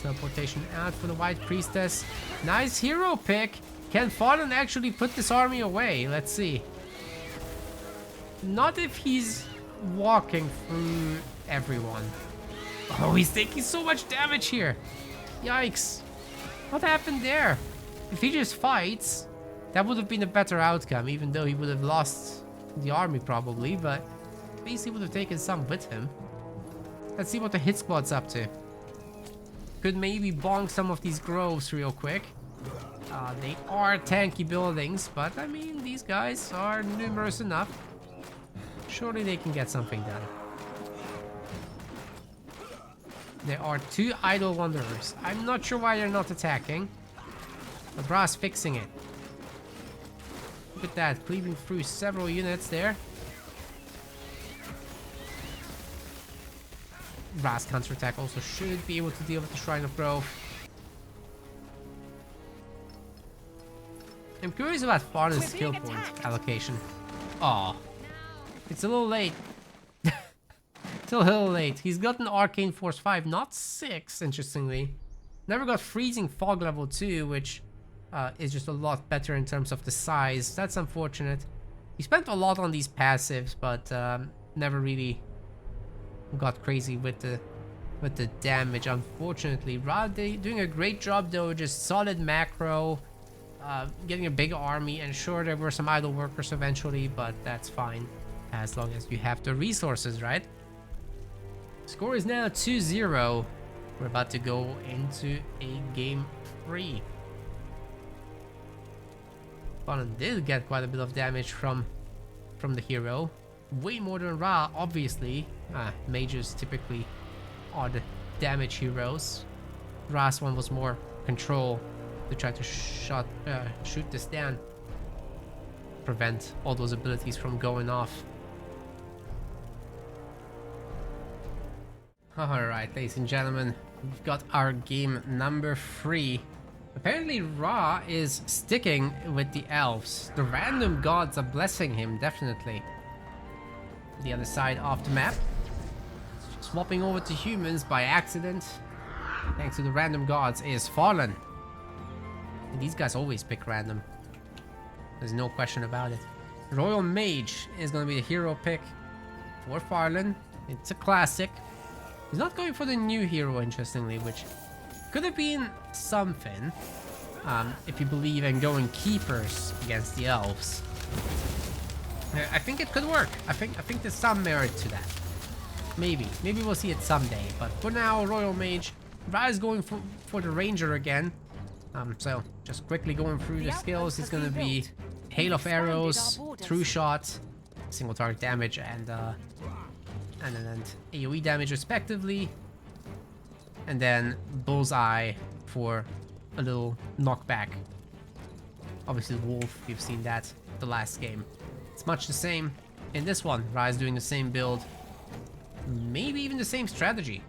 Teleportation out for the White Priestess. Nice hero pick. Can Farlon actually put this army away? Let's see. Not if he's walking through everyone. Oh, he's taking so much damage here. Yikes. What happened there? If he just fights, that would have been a better outcome, even though he would have lost the army probably, but at least he would have taken some with him. Let's see what the hit squad's up to. Could maybe bonk some of these groves real quick. They are tanky buildings, but I mean, these guys are numerous enough. Surely they can get something done. There are 2 idle wanderers. I'm not sure why they're not attacking, but Rhaah's fixing it. Look at that, cleaving through several units there. Rhaah's counterattack also should be able to deal with the Shrine of Growth. I'm curious about Farlon's skill point allocation. Aw. It's a little late. Still a little late. He's got an Arcane Force 5, not 6, interestingly. Never got Freezing Fog level 2, which is just a lot better in terms of the size. That's unfortunate. He spent a lot on these passives, but never really got crazy with the damage, unfortunately. Rhaaah doing a great job though, just solid macro, getting a big army, and sure, there were some idle workers eventually, but that's fine as long as you have the resources, right? Score is now 2-0. We're about to go into a game 3. Farlon did get quite a bit of damage from the hero. Way more than Rhaaah, obviously. Mages typically are the damage heroes. Rhaah's one was more control to try to shoot this down. Prevent all those abilities from going off. Alright, ladies and gentlemen, we've got our game number 3. Apparently Rhaaah is sticking with the elves. The random gods are blessing him, definitely. The other side of the map. Swapping over to humans by accident, thanks to the random gods, is Farlon. And these guys always pick random. There's no question about it. Royal Mage is going to be the hero pick for Farlon. It's a classic. He's not going for the new hero, interestingly, which could have been something. If you believe in going keepers against the elves. I think it could work. I think there's some merit to that. Maybe we'll see it someday. But for now, Royal Mage. Rhaaah is going for the Ranger again. So just quickly going through the skills. It's gonna be Hail of Arrows, True Shot, single target damage, and then AoE damage respectively. And then Bullseye for a little knockback. Obviously Wolf, you've seen that the last game. It's much the same in this one. Rhaaah is doing the same build. Maybe even the same strategy.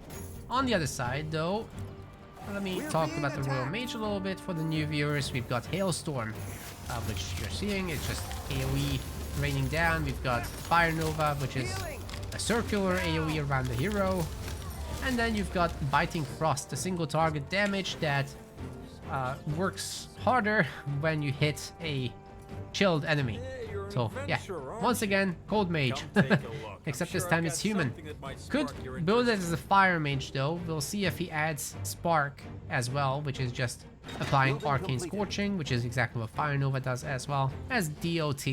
On the other side though, let me talk about the Royal Mage a little bit for the new viewers. We've got Hailstorm, which you're seeing. It's just AoE raining down. We've got Fire Nova, which is a circular AoE around the hero. And then you've got Biting Frost, a single target damage that works harder when you hit a chilled enemy. So yeah, once again, Cold Mage. Except this time it's human. Could build it as a Fire Mage though. We'll see if he adds Spark as well, which is just applying Arcane Scorching, which is exactly what Fire Nova does as well as DOT.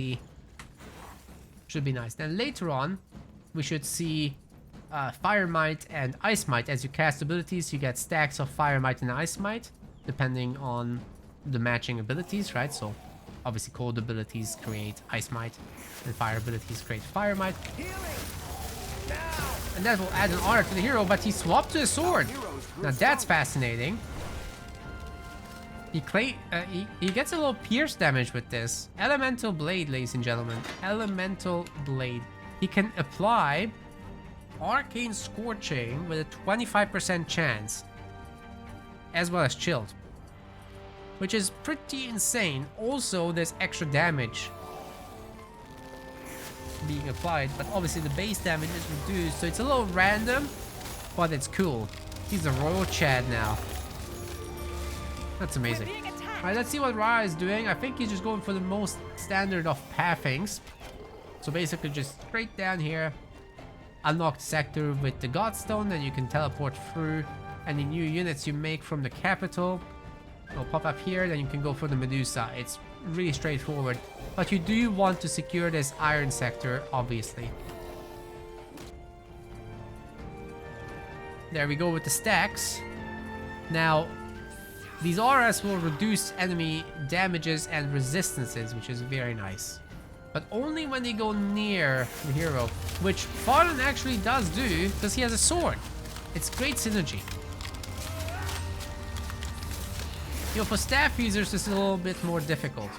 Should be nice. Then later on, we should see Fire Might and Ice Might. As you cast abilities, you get stacks of Fire Might and Ice Might, depending on the matching abilities, right? So obviously cold abilities create Ice Might, and fire abilities create Fire Might. And that will add an honor to the hero, but he swapped to a sword. Now that's fascinating. He gets a little pierce damage with this. Elemental Blade, ladies and gentlemen. Elemental Blade. He can apply Arcane Scorching with a 25% chance, as well as Chilled, which is pretty insane. Also, there's extra damage being applied, but obviously the base damage is reduced, so it's a little random, but it's cool. He's a Royal Chad now. That's amazing. Alright, let's see what Rhaaah is doing. I think he's just going for the most standard of pathings. So basically just straight down here, unlocked sector with the Godstone, then you can teleport through any new units you make from the capital. It'll pop up here, then you can go for the Medusa. It's really straightforward, but you do want to secure this iron sector, obviously. There we go with the stacks. Now, these auras will reduce enemy damages and resistances, which is very nice. But only when they go near the hero, which Farlon actually does do, because he has a sword. It's great synergy. You know, for staff users, this is a little bit more difficult.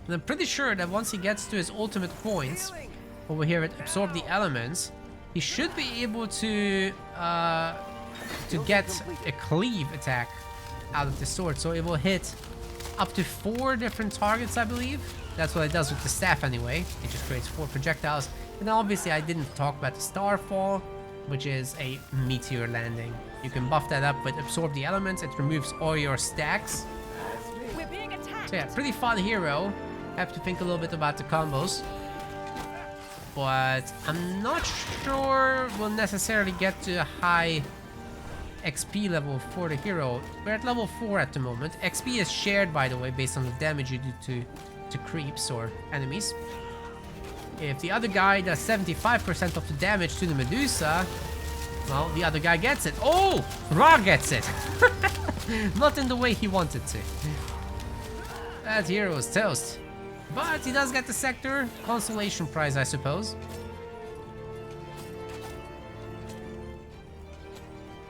And I'm pretty sure that once he gets to his ultimate points, over here at Absorb the Elements, he should be able to get a cleave attack out of the sword. So it will hit up to 4 different targets, I believe. That's what it does with the staff anyway. It just creates 4 projectiles. And obviously I didn't talk about the Starfall, which is a meteor landing. You can buff that up with Absorb the Elements. It removes all your stacks. We're being attacked. So yeah, pretty fun hero. Have to think a little bit about the combos. But I'm not sure we'll necessarily get to a high XP level for the hero. We're at level 4 at the moment. XP is shared, by the way, based on the damage you do to creeps or enemies. If the other guy does 75% of the damage to the Medusa, well, the other guy gets it. Oh! Rhaaah gets it! Not in the way he wanted to. That hero is toast. But he does get the sector. Consolation prize, I suppose.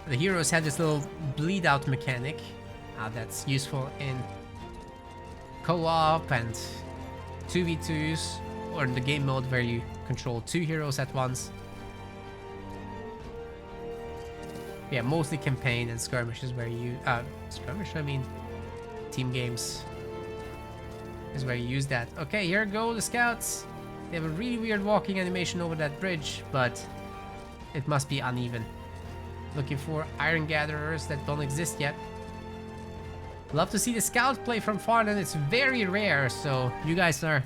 The heroes have this little bleed out mechanic that's useful in co-op and 2v2s, or in the game mode where you control 2 heroes at once. Yeah, mostly campaign and skirmishes where you team games is where you use that. Okay, here go the scouts. They have a really weird walking animation over that bridge, but it must be uneven. Looking for iron gatherers that don't exist yet. Love to see the scout play from Farlon. It's very rare, so you guys are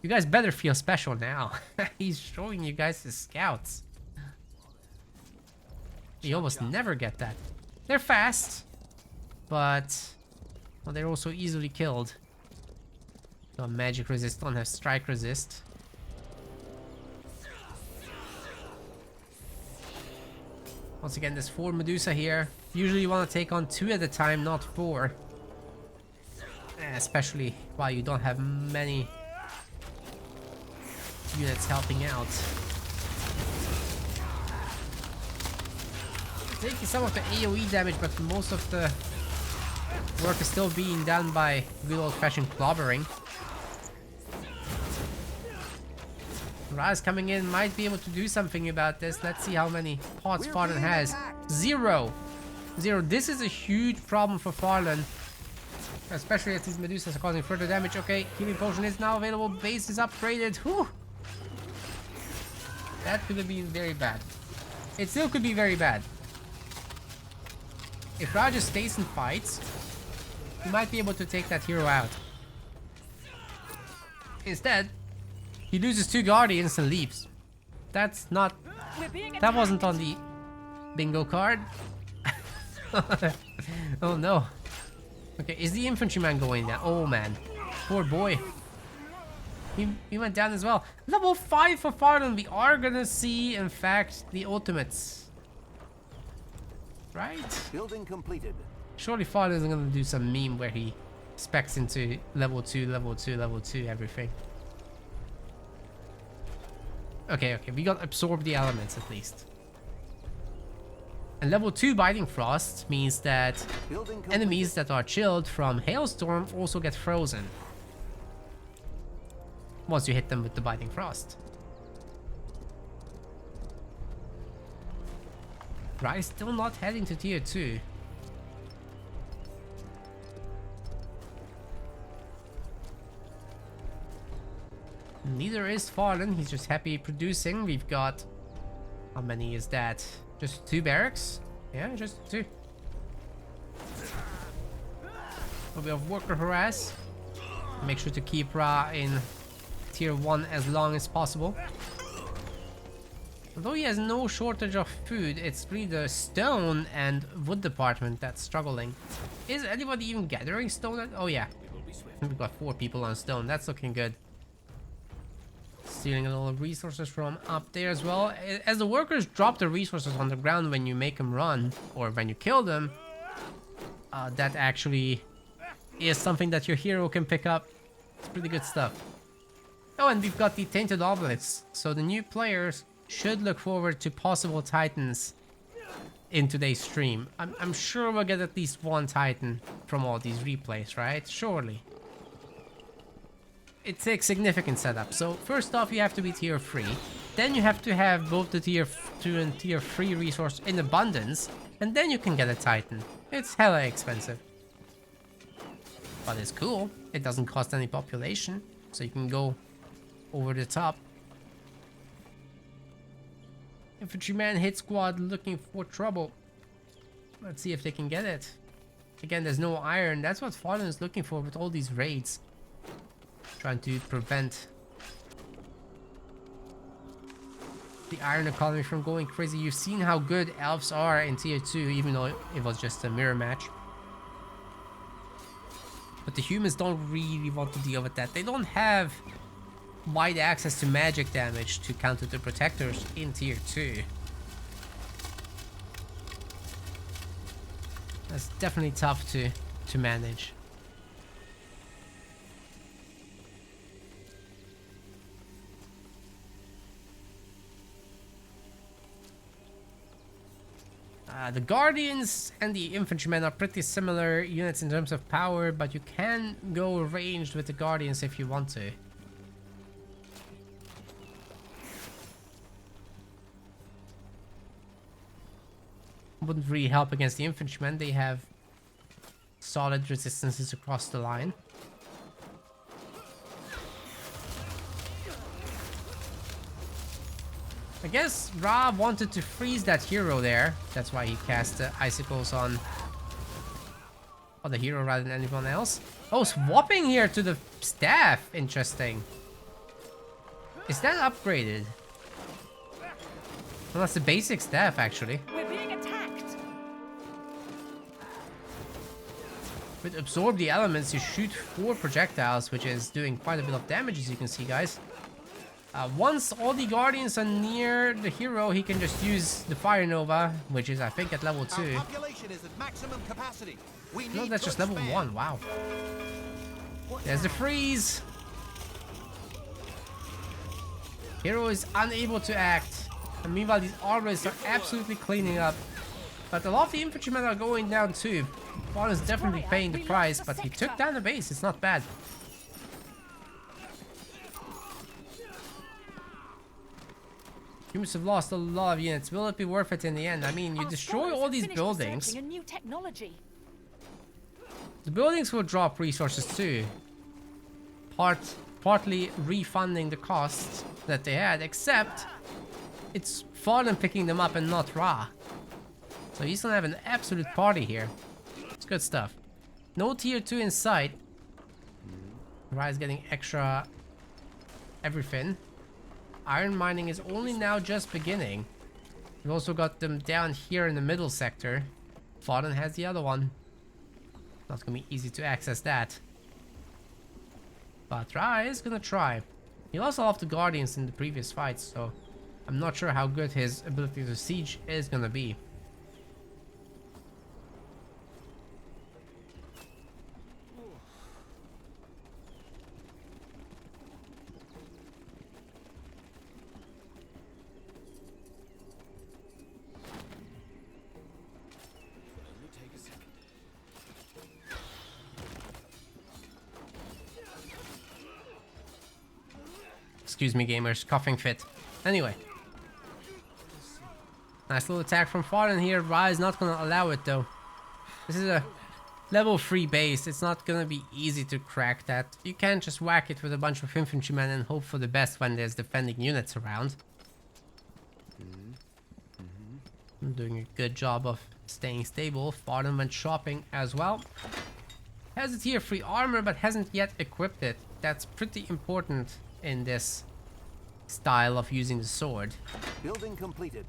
You guys better feel special now. He's showing you guys his scouts. You almost never get that. They're fast, but well, they're also easily killed. Don't have magic resist, don't have strike resist. Once again, there's 4 Medusa here. Usually you want to take on 2 at a time, not 4. Especially while you don't have many units helping out. Taking some of the AoE damage, but most of the work is still being done by good old-fashioned clobbering. Rhaaah's coming in, might be able to do something about this. Let's see how many pots Farlon has. 0. This is a huge problem for Farlon. Especially as these Medusas are causing further damage. Okay, healing potion is now available. Base is upgraded. Whew. That could have been very bad. It still could be very bad. If Rhaaah just stays and fights, he might be able to take that hero out. Instead, he loses 2 guardians and leaves. That's not... That wasn't on the bingo card. Oh no. Okay, is the infantryman going down? Oh man. Poor boy. He went down as well. Level 5 for Farlon. We are gonna see, in fact, the ultimates. Right? Building completed. Surely Farlon is gonna do some meme where he specs into level 2, level 2, level 2, everything. Okay, we got absorb the elements at least. And level 2 Biting Frost means that enemies that are chilled from Hailstorm also get frozen once you hit them with the Biting Frost. Rhaaah is still not heading to tier 2. Neither is Farlon, he's just happy producing. We've got... How many is that? Just 2 barracks? Yeah, just 2. A bit of worker harass. Make sure to keep Rhaaah in tier 1 as long as possible. Although he has no shortage of food, it's really the stone and wood department that's struggling. Is anybody even gathering stone? Oh yeah. We've got 4 people on stone, that's looking good. Stealing a lot of resources from up there as well. As the workers drop the resources on the ground when you make them run, or when you kill them, that actually is something that your hero can pick up. It's pretty good stuff. Oh, and we've got the Tainted Obelisks, so the new players should look forward to possible Titans in today's stream. I'm sure we'll get at least 1 Titan from all these replays, right? Surely. It takes significant setup. So first off, you have to be tier 3. Then you have to have both the tier 2 and tier 3 resource in abundance. And then you can get a Titan. It's hella expensive. But it's cool. It doesn't cost any population. So you can go over the top. Infantryman hit squad looking for trouble. Let's see if they can get it. Again, there's no iron. That's what Farlon is looking for with all these raids. Trying to prevent the iron economy from going crazy. You've seen how good elves are in tier 2, even though it was just a mirror match. But the humans don't really want to deal with that. They don't have wide access to magic damage to counter the protectors in tier 2. That's definitely tough to manage. The Guardians and the Infantrymen are pretty similar units in terms of power, but you can go ranged with the Guardians if you want to. Wouldn't really help against the Infantrymen. They have solid resistances across the line. I guess Rhaaah wanted to freeze that hero there. That's why he cast the icicles on the hero rather than anyone else. Oh, swapping here to the staff. Interesting. Is that upgraded? Well, that's the basic staff, actually. We're being attacked. With Absorb the Elements, you shoot 4 projectiles, which is doing quite a bit of damage, as you can see, guys. Once all the Guardians are near the hero, he can just use the Fire Nova, which is, I think, at level 2. Our population is at maximum capacity. We No, need that's to just level expand. 1, wow. There's the freeze! Hero is unable to act. And meanwhile, these arborists are absolutely cleaning up. But a lot of the infantrymen are going down too. Farlon is definitely paying the price, but he took down the base. It's not bad. Humans have lost a lot of units. Will it be worth it in the end? I mean, you Our destroy scholars all have these finished buildings. researching a new technology. The buildings will drop resources too. Partly refunding the costs that they had, except it's Farlon picking them up and not Rhaaah. So he's gonna have an absolute party here. It's good stuff. No tier 2 in sight. Rhaaah is getting extra everything. Iron mining is only now just beginning. We've also got them down here in the middle sector. Farlon has the other one. Not gonna be easy to access that. But Rhaaah is gonna try. He lost all of the Guardians in the previous fights, so I'm not sure how good his ability to siege is gonna be. Excuse me, gamers. Coughing fit. Anyway. Nice little attack from Farlon here. Rhaaah is not going to allow it, though. This is a level 3 base. It's not going to be easy to crack that. You can't just whack it with a bunch of infantrymen and hope for the best when there's defending units around. I'm doing a good job of staying stable. Farlon went shopping as well. Has a tier 3 armor, but hasn't yet equipped it. That's pretty important in this style of using the sword. Building completed.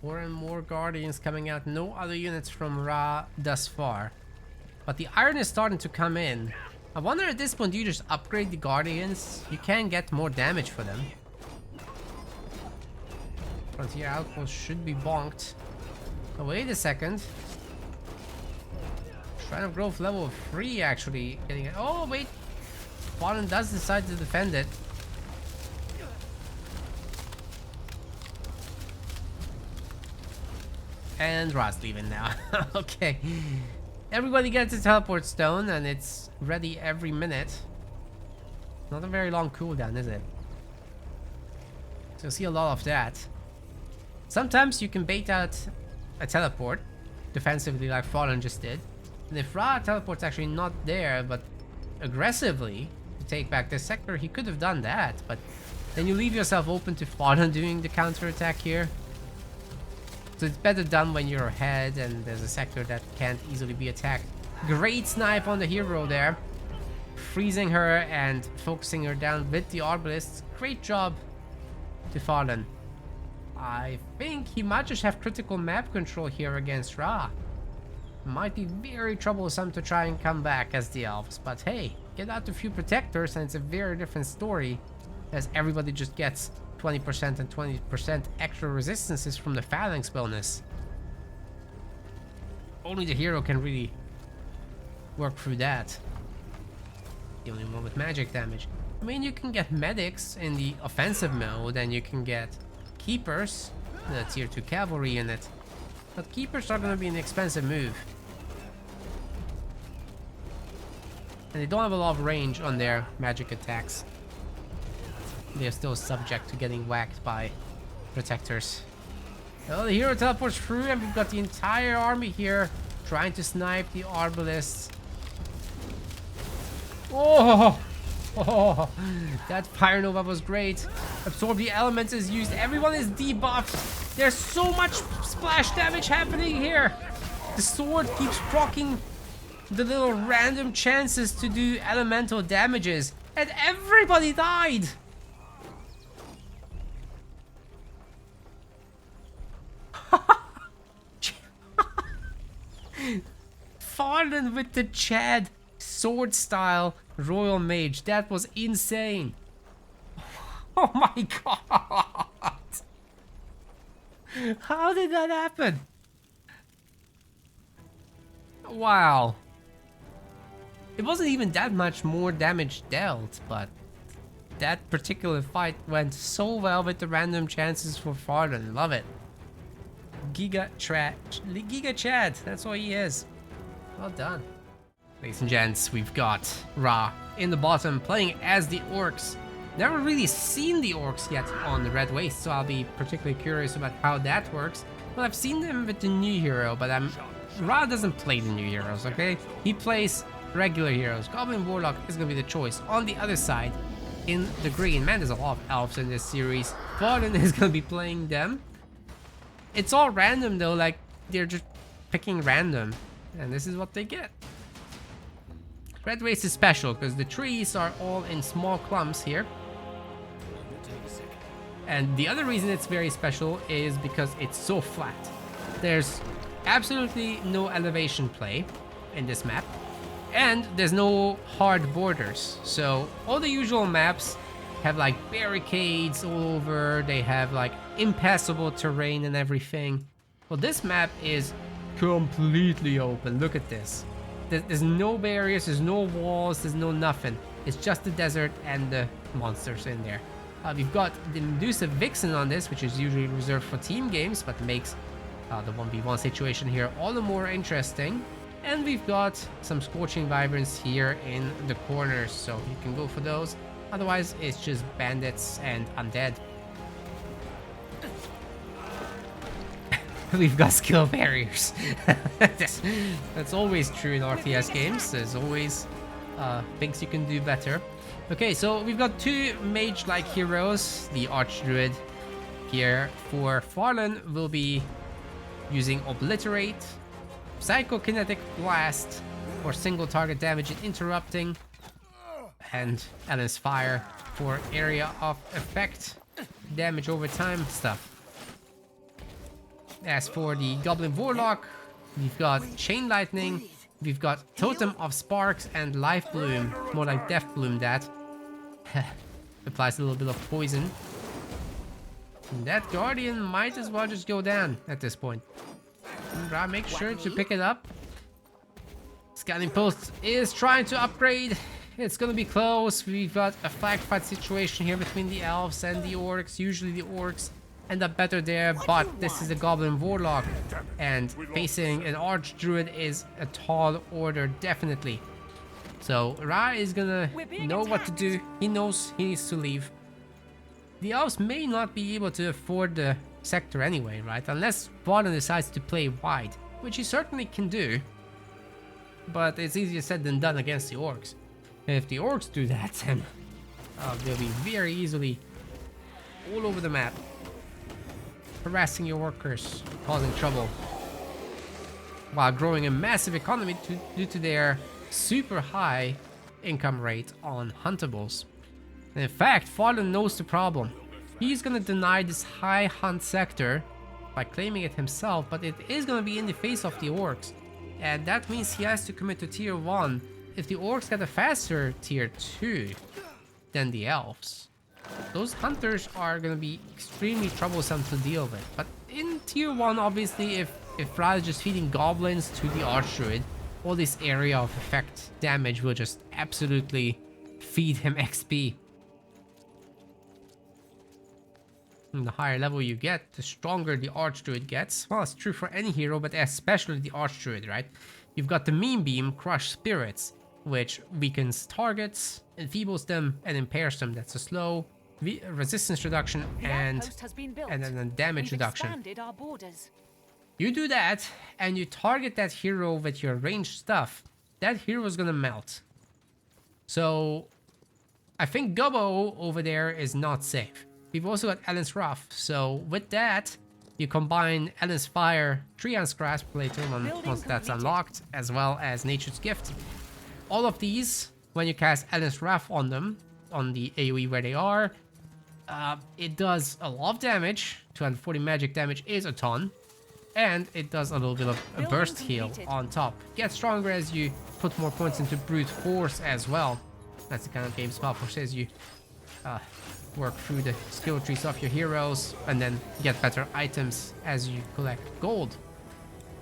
More and more Guardians coming out. No other units from Rhaaah thus far. But the iron is starting to come in. I wonder at this point, do you just upgrade the Guardians? You can get more damage for them. Frontier outpost should be bonked. Oh, wait a second. Shrine of Growth level 3 actually getting it. Oh, wait. Farlon does decide to defend it. And Rhaah's leaving now. Okay. Everybody gets a teleport stone and it's ready every minute. Not a very long cooldown, is it? So you'll see a lot of that. Sometimes you can bait out a teleport defensively like Farlon just did. And if Rhaaah teleport's actually not there, but aggressively to take back this sector, he could have done that. But then you leave yourself open to Farlon doing the counterattack here. So it's better done when you're ahead and there's a sector that can't easily be attacked. Great snipe on the hero there. Freezing her and focusing her down with the Arbalists. Great job to Farlon. I think he might just have critical map control here against Rhaaah. Might be very troublesome to try and come back as the elves, but hey, get out a few protectors and it's a very different story, as everybody just gets 20% and 20% extra resistances from the phalanx bonus. Only the hero can really work through that. The only one with magic damage. I mean, you can get medics in the offensive mode and you can get keepers, the tier 2 cavalry in it, but keepers are going to be an expensive move, and they don't have a lot of range on their magic attacks. They're still subject to getting whacked by protectors. Well, the hero teleports through and we've got the entire army here trying to snipe the Arbalists. Oh, Oh, that Fire Nova was great. Absorb the elements is used. Everyone is debuffed. There's so much splash damage happening here. The sword keeps proccing the little random chances to do elemental damages. And everybody died. Farlon with the Chad sword style Royal Mage. That was insane. Oh my god. How did that happen? Wow. It wasn't even that much more damage dealt, but that particular fight went so well with the random chances for Farlon. Love it. Giga Chad, that's what he is. Well done. Ladies and gents, we've got Rhaaah in the bottom playing as the orcs. Never really seen the orcs yet on the Red Waste, so I'll be particularly curious about how that works. Well, I've seen them with the new hero, but Rhaaah doesn't play the new heroes, okay? He plays regular heroes. Goblin Warlock is going to be the choice. On the other side, in the green, man, there's a lot of elves in this series. Farlon is going to be playing them. It's all random though, like they're just picking random, and this is what they get. Red Waste is special because the trees are all in small clumps here. And the other reason it's very special is because it's so flat. There's absolutely no elevation play in this map, and there's no hard borders. So all the usual maps have like barricades all over, they have like impassable terrain and everything. Well, this map is completely open. Look at this. There's no barriers, there's no walls, there's no nothing. It's just the desert and the monsters in there. We've got the Medusa Vixen on this, which is usually reserved for team games, but makes the 1v1 situation here all the more interesting. And we've got some Scorching Vibrance here in the corners, so you can go for those. Otherwise, it's just bandits and undead. We've got skill barriers. That's always true in RTS games. There's always things you can do better. Okay, so we've got two mage-like heroes. The Archdruid here for Farlon will be using Obliterate, Psychokinetic Blast for single target damage and interrupting, and Ellen's Fire for area of effect, damage over time stuff. As for the Goblin Warlock, we've got Chain Lightning, we've got Totem of Sparks and Life Bloom, more like Death Bloom that. Applies a little bit of poison. And that Guardian might as well just go down at this point. Rhaaah, make sure to pick it up. Scanning Post is trying to upgrade. It's gonna be close. We've got a flag fight situation here between the elves and the orcs. Usually the orcs end up better there, but this is a Goblin Warlock, and facing an Archdruid is a tall order, definitely. So Rhaaah is gonna know what to do. He knows he needs to leave. The elves may not be able to afford the sector anyway, right? Unless Farlon decides to play wide, which he certainly can do. But it's easier said than done against the orcs. And if the orcs do that, then they'll be very easily all over the map, harassing your workers, causing trouble, while growing a massive economy due to their super high income rate on huntables. And in fact, Farlon knows the problem. He's gonna deny this high hunt sector by claiming it himself, but it is gonna be in the face of the orcs. And that means he has to commit to tier 1 if the orcs get a faster tier 2 than the elves. Those hunters are gonna be extremely troublesome to deal with. But in tier 1, obviously, if Rhaaah is just feeding goblins to the Archdruid, all this area of effect damage will just absolutely feed him XP. And the higher level you get, the stronger the Archdruid gets. Well, it's true for any hero, but especially the Archdruid, right? You've got the Meme Beam, Crush Spirits, which weakens targets, enfeebles them, and impairs them. That's a slow resistance reduction and then a damage reduction. You do that, and you target that hero with your ranged stuff, that hero is gonna melt. So I think Gobbo over there is not safe. We've also got Ellen's Wrath, so with that, you combine Ellen's Fire, Treant's Grasp later once that's unlocked, as well as Nature's Gift. All of these, when you cast Ellen's Wrath on them, on the AoE where they are, it does a lot of damage. 240 magic damage is a ton. And it does a little bit of a burst heal on top. Gets stronger as you put more points into Brute Force as well. That's the kind of game SpellForce says you work through the skill trees of your heroes and then get better items as you collect gold.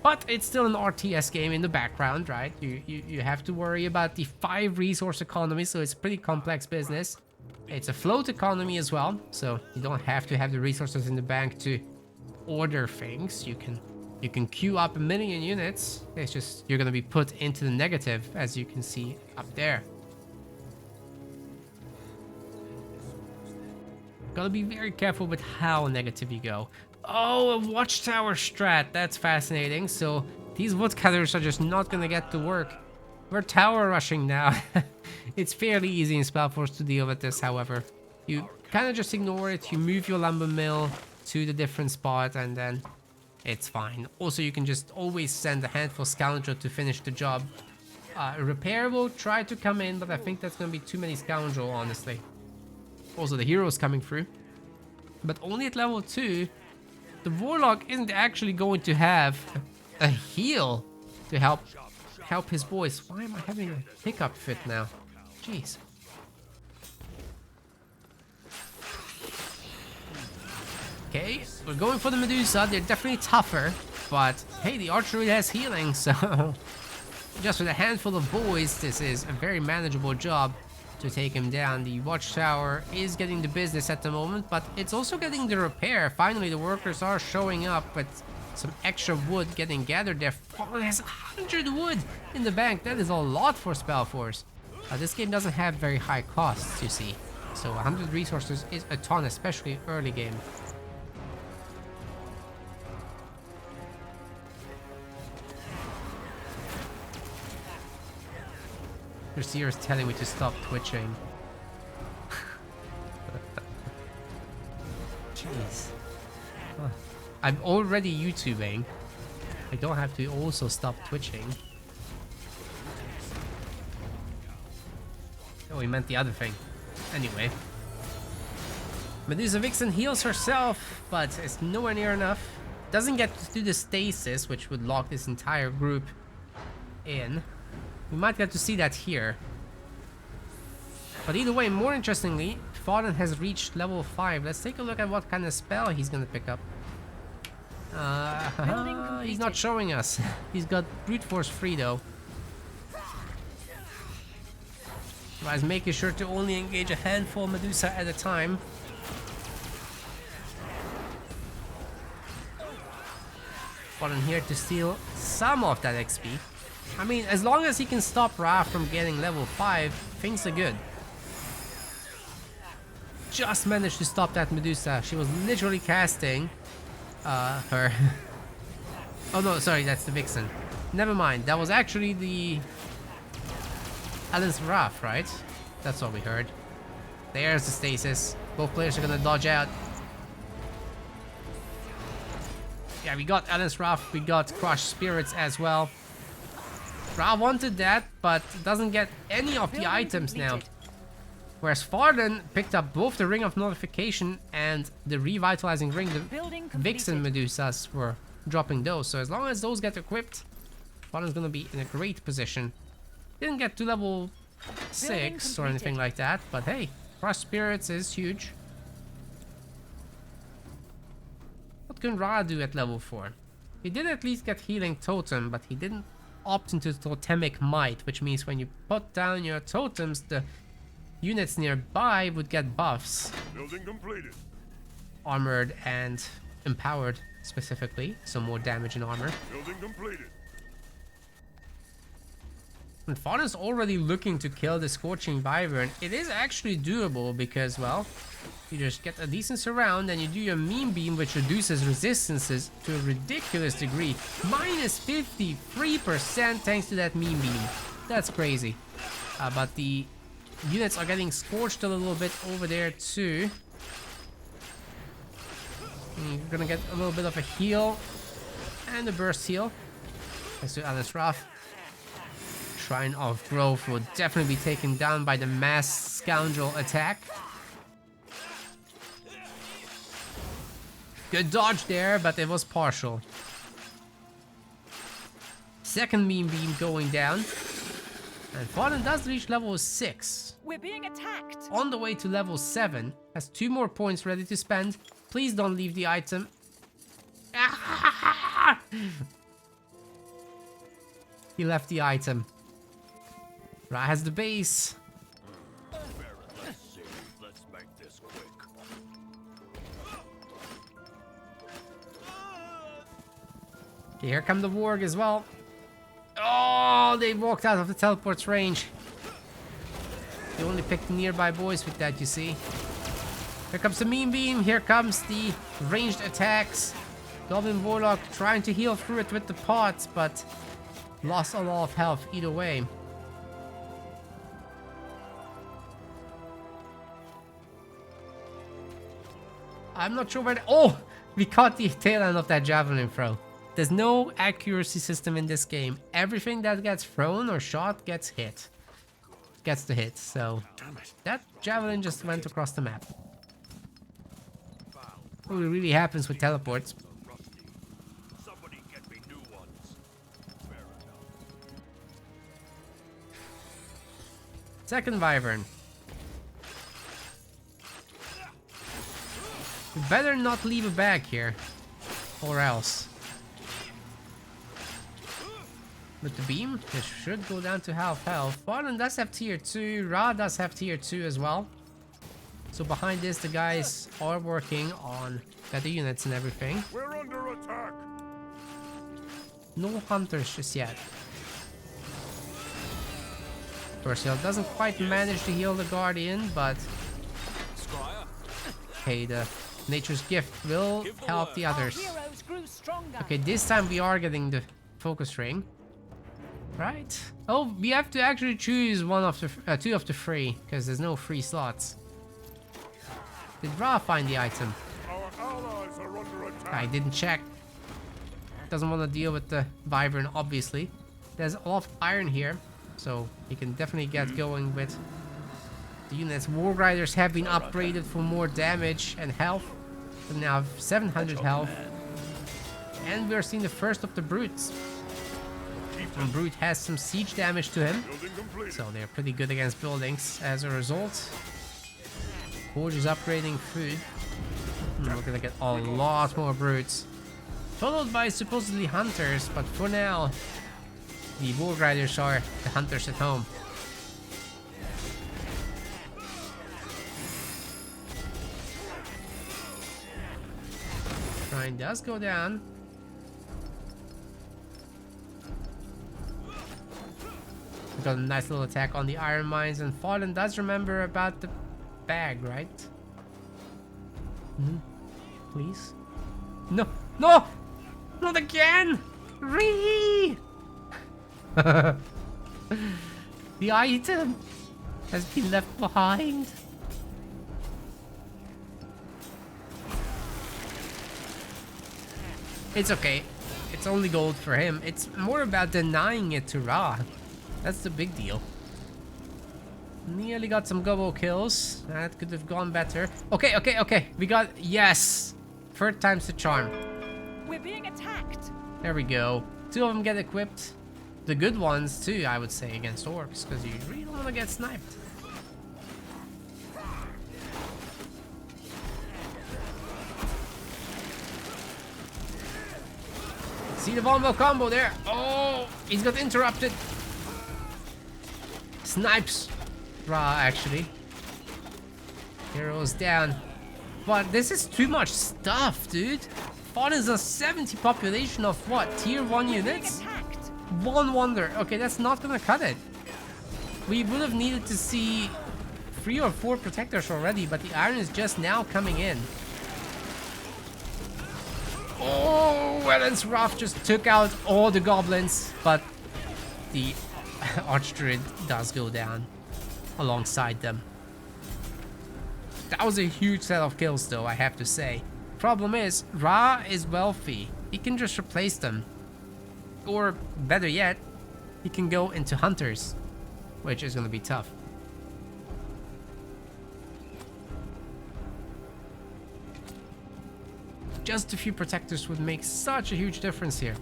But it's still an RTS game in the background, right? You have to worry about the 5 resource economy, so it's a pretty complex business. It's a float economy as well, so you don't have to have the resources in the bank to order things. You can queue up 1 million units. It's just you're gonna be put into the negative, as you can see up there. Gotta be very careful with how negative you go. Oh, a watchtower strat. That's fascinating. So these woodcutters are just not gonna get to work. We're tower rushing now. It's fairly easy in SpellForce to deal with this, however. You kind of just ignore it. You move your lumber mill to the different spot and then it's fine. Also, you can just always send a handful scoundrel to finish the job. Repair will try to come in, but I think that's gonna be too many scoundrel, honestly. Also, the hero's coming through. But only at level 2. The Warlock isn't actually going to have a heal to help his boys. Why am I having a hiccup fit now? Jeez. Okay, we're going for the Medusa. They're definitely tougher. But hey, the archery has healing, so just with a handful of boys, this is a very manageable job to take him down. The watchtower is getting the business at the moment, but it's also getting the repair. Finally, the workers are showing up with some extra wood getting gathered there. Farlon has 100 wood in the bank. That is a lot for SpellForce. This game doesn't have very high costs, you see. So 100 resources is a ton, especially early game. Your seer is telling me to stop twitching. Jeez. Huh. I'm already YouTubing. I don't have to also stop twitching. Oh, he meant the other thing. Anyway. Medusa Vixen heals herself, but it's nowhere near enough. Doesn't get to do the stasis, which would lock this entire group in. We might get to see that here. But either way, more interestingly, Farlon has reached level 5. Let's take a look at what kind of spell he's gonna pick up. He's not showing us. He's got Brute Force free though. So he's making sure to only engage a handful of Medusa at a time. Farlon here to steal some of that XP. I mean, as long as he can stop Rhaaah from getting level 5, things are good. Just managed to stop that Medusa. She was literally casting her. Oh no, sorry, that's the Vixen. Never mind, that was actually the Ellen's Wrath, right? That's what we heard. There's the stasis. Both players are gonna dodge out. Yeah, we got Ellen's Wrath, we got Crushed Spirits as well. Rhaaah wanted that, but doesn't get any of the items now. Whereas Farlon picked up both the Ring of Nullification and the Revitalizing Ring. The Vixen Medusas were dropping those, so as long as those get equipped, Farlon's gonna be in a great position. Didn't get to level 6 or anything like that, but hey, Crushed Spirits is huge. What can Rhaaah do at level 4? He did at least get Healing Totem, but he didn't opt into Totemic Might, which means when you put down your totems, the units nearby would get buffs. Building completed. Armored and empowered specifically, so more damage and armor. Building completed. And Farlon's already looking to kill the Scorching Wyvern. It is actually doable because, well, you just get a decent surround and you do your Meme Beam, which reduces resistances to a ridiculous degree. Minus 53% thanks to that Meme Beam. That's crazy. But the units are getting scorched a little bit over there too. And you're gonna get a little bit of a heal and a burst heal. Thanks to Alice Rhaaah. Shrine of Growth will definitely be taken down by the mass scoundrel attack. Good dodge there, but it was partial. Second mean beam going down. And Farlon does reach level 6. We're being attacked. On the way to level 7. Has 2 more points ready to spend. Please don't leave the item. He left the item. Rhaaah has the base. Let's see. Let's make this quick. Okay, here come the warg as well. Oh, they walked out of the teleport's range. They only picked nearby boys with that, you see. Here comes the mean beam. Here comes the ranged attacks. Goblin Warlock trying to heal through it with the pots, but lost a lot of health either way. I'm not sure where... Oh! We caught the tail end of that javelin throw. There's no accuracy system in this game. Everything that gets thrown or shot gets hit. Gets the hit, so... That javelin just went across the map. Probably really happens with teleports. Somebody get me new ones. Fair enough. Second Wyvern. You better not leave a bag here. Or else. With the beam, this should go down to half health. Farlon does have tier 2. Rhaaah does have tier 2 as well. So behind this, the guys are working on better units and everything. We're under attack. No hunters just yet. Percival doesn't quite manage to heal the Guardian, but... Okay, the Nature's Gift will help the others. Heroes grew stronger. Okay, this time we are getting the focus ring. Right. Oh, we have to actually choose one of the 2 of the 3, because there's no free slots. Did Rhaaah find the item? Our allies are under attack. I didn't check. Doesn't want to deal with the Wyvern, obviously. There's a lot of iron here, so you can definitely get going with the units. Warg Riders have been upgraded for more damage and health. We now have 700 health. And we're seeing the first of the brutes. And Brute has some siege damage to him, Building completed. so they're pretty good against buildings as a result. Forge is upgrading food. And we're gonna get a lot more brutes. Followed by supposedly hunters, but for now, the Warg Riders are the hunters at home. Shrine does go down. We got a nice little attack on the iron mines, and Farlon does remember about the bag, right? Please? No! No! Not again! Rhaaah! The item has been left behind. It's okay. It's only gold for him. It's more about denying it to Rhaaah. That's the big deal. Nearly got some gobble kills. That could have gone better. Okay, okay, okay. We got... Yes! Third time's the charm. We're being attacked. There we go. 2 of them get equipped. The good ones, too, I would say, against orcs. Because you really don't want to get sniped. See the Vombo combo there. Oh! He's got interrupted. Snipes Rhaaah, actually. Heroes down. But this is too much stuff, dude. Farlon is a 70 population of what? Tier 1 units? Attacked. One wonder. Okay, that's not gonna cut it. We would have needed to see 3 or 4 protectors already, but the iron is just now coming in. Oh, Welland's Rhaaah just took out all the goblins, but the Archdruid does go down. alongside them. That was a huge set of kills though, I have to say. Problem is, Rhaaah is wealthy. He can just replace them. Or, better yet, he can go into hunters, which is gonna be tough. Just a few protectors would make such a huge difference here.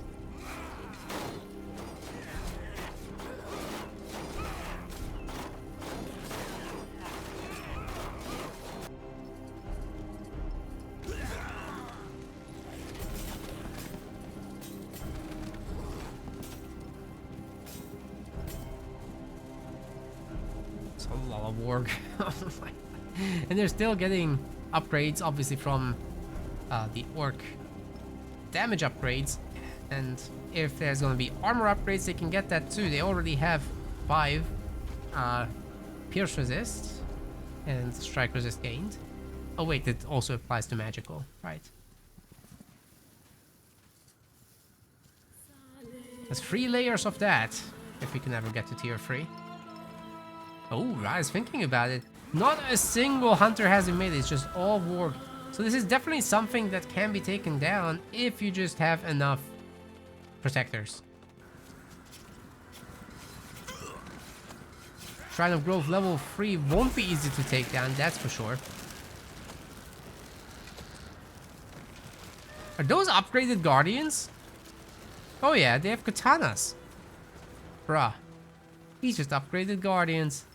It's a lot of work. And they're still getting upgrades, obviously, from the orc damage upgrades, and if there's going to be armor upgrades, they can get that too. They already have 5 pierce resist and strike resist gained. Oh wait, that also applies to magical, right? There's 3 layers of that, if we can ever get to tier 3. Oh, Rhaaah is thinking about it. Not a single hunter has been made, it's just all warg. So this is definitely something that can be taken down if you just have enough protectors. Shrine of Growth level 3 won't be easy to take down, that's for sure. Are those upgraded guardians? Oh yeah, they have katanas. Bruh. He's just upgraded guardians.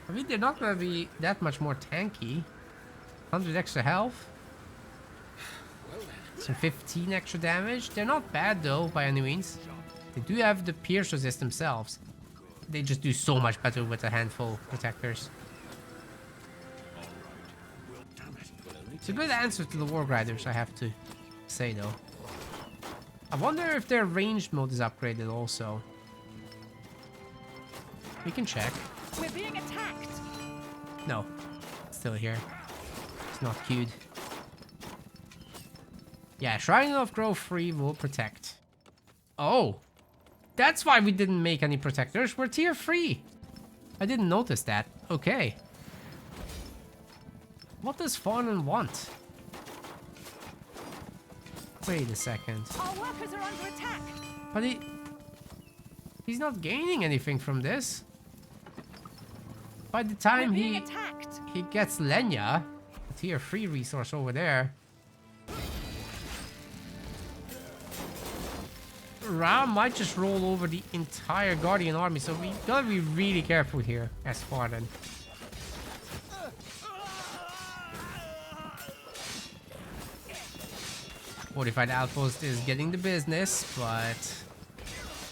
I mean, they're not gonna be that much more tanky. 100 extra health. Some 15 extra damage. They're not bad though, by any means. They do have the pierce resist themselves. They just do so much better with a handful of protectors. It's a good answer to the Warg Riders, I have to say though. I wonder if their ranged mode is upgraded also. We can check. We're being attacked. No, it's still here. It's not queued. Yeah, Shrine of Growth 3 will protect. Oh, that's why we didn't make any protectors. We're tier 3. I didn't notice that. Okay. What does Farlon want? Wait a second. Our workers are under attack. But he's not gaining anything from this. By the time We're being attacked. he gets Lenya, a tier 3 resource over there, Rhaaah might just roll over the entire Guardian army, so we gotta be really careful here as Farlon. Fortified Outpost is getting the business, but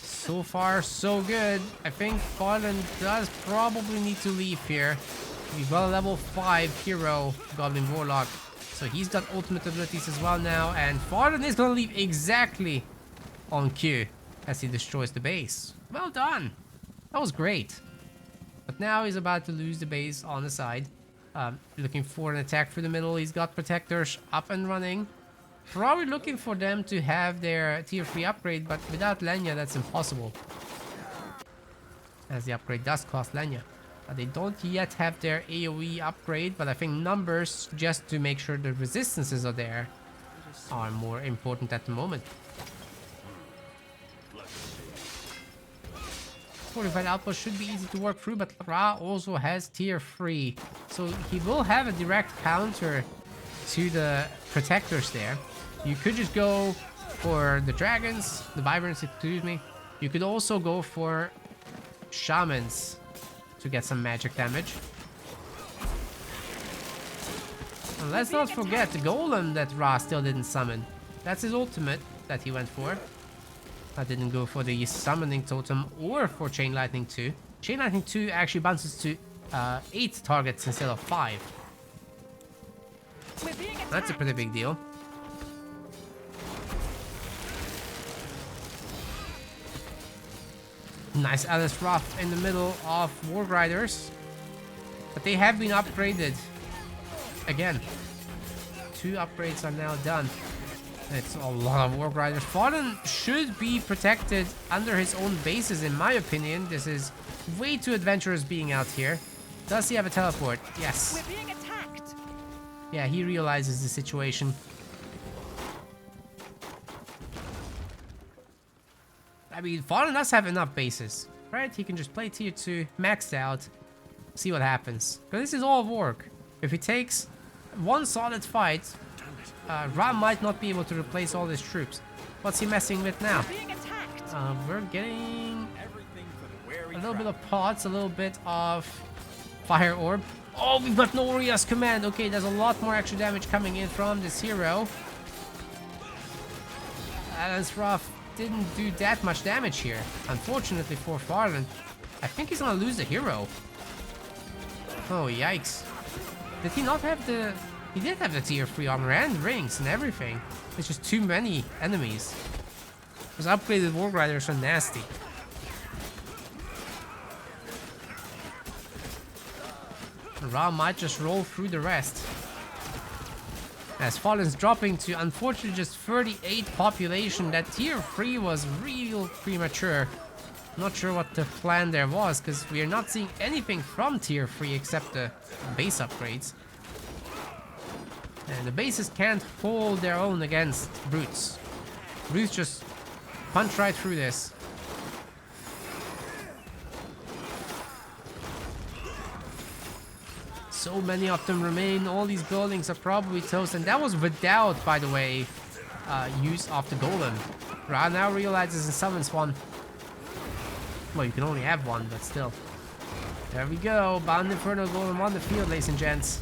so far so good. I think Farlon does probably need to leave here. We've got a level 5 hero, Goblin Warlock, so he's got ultimate abilities as well now, and Farlon is gonna leave exactly on cue as he destroys the base. Well done. That was great. But now he's about to lose the base on the side. Looking for an attack through the middle. He's got protectors up and running. Probably looking for them to have their tier 3 upgrade, but without Lenya that's impossible. As the upgrade does cost Lenya. They don't yet have their AoE upgrade, but I think numbers, just to make sure the resistances are there, are more important at the moment. Fortified Outpost should be easy to work through, but Rhaaah also has tier 3. So he will have a direct counter to the protectors there. You could just go for the dragons, the vibrants, excuse me. You could also go for shamans to get some magic damage. And let's not forget the golem that Rhaaah still didn't summon. That's his ultimate that he went for. I didn't go for the summoning totem or for Chain Lightning 2. Chain Lightning 2 actually bounces to 8 targets instead of 5. We're being attacked. That's a pretty big deal. Nice Alice Ruff in the middle of Warg Riders. But they have been upgraded. Again. 2 upgrades are now done. It's a lot of Warg Riders. Farlon should be protected under his own bases, in my opinion. This is way too adventurous being out here. Does he have a teleport? Yes. We're being attacked. Yeah, he realizes the situation. I mean, Farlon does have enough bases, right? He can just play tier 2, maxed out, see what happens. Because this is all work. If he takes one solid fight, Rhaaah might not be able to replace all his troops. What's he messing with now? We're being attacked. We're getting Everything for the wary a little bit traveler. of pots, a little bit of fire orb. Oh, we've got no Rhaaah's command. Okay, there's a lot more extra damage coming in from this hero. Rhaaah didn't do that much damage here, unfortunately for Farlon. I think he's gonna lose the hero. Oh, yikes. Did he not have the... He did have the tier 3 armor and rings and everything. It's just too many enemies. Those upgraded Warg Riders are nasty. Rhaaah might just roll through the rest. As Farlon's dropping to, unfortunately, just 38 population. That tier 3 was real premature. Not sure what the plan there was, because we are not seeing anything from tier 3 except the base upgrades. And the bases can't hold their own against brutes. Brutes just punch right through this. So many of them remain. All these buildings are probably toast, and that was without, by the way, use of the golem. Rhaaah now realizes and summons one. Well, you can only have one, but still. There we go. Bound Infernal Golem on the field, ladies and gents.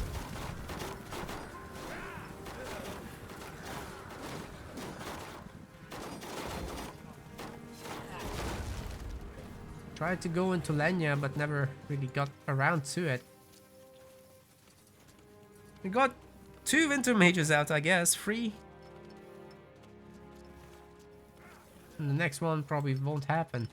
Tried to go into Lenya, but never really got around to it. We got 2 Winter Mages out, I guess. 3. And the next one probably won't happen.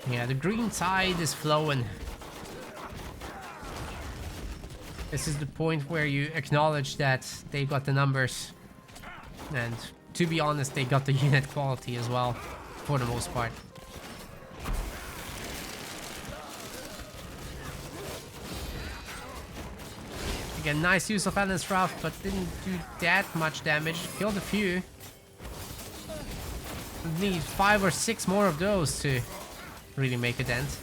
Yeah, the green tide is flowing. This is the point where you acknowledge that they got the numbers. And to be honest, they got the unit quality as well, for the most part. Again, nice use of Rhaaah, but didn't do that much damage. Killed a few. Need 5 or 6 more of those to really make a dent.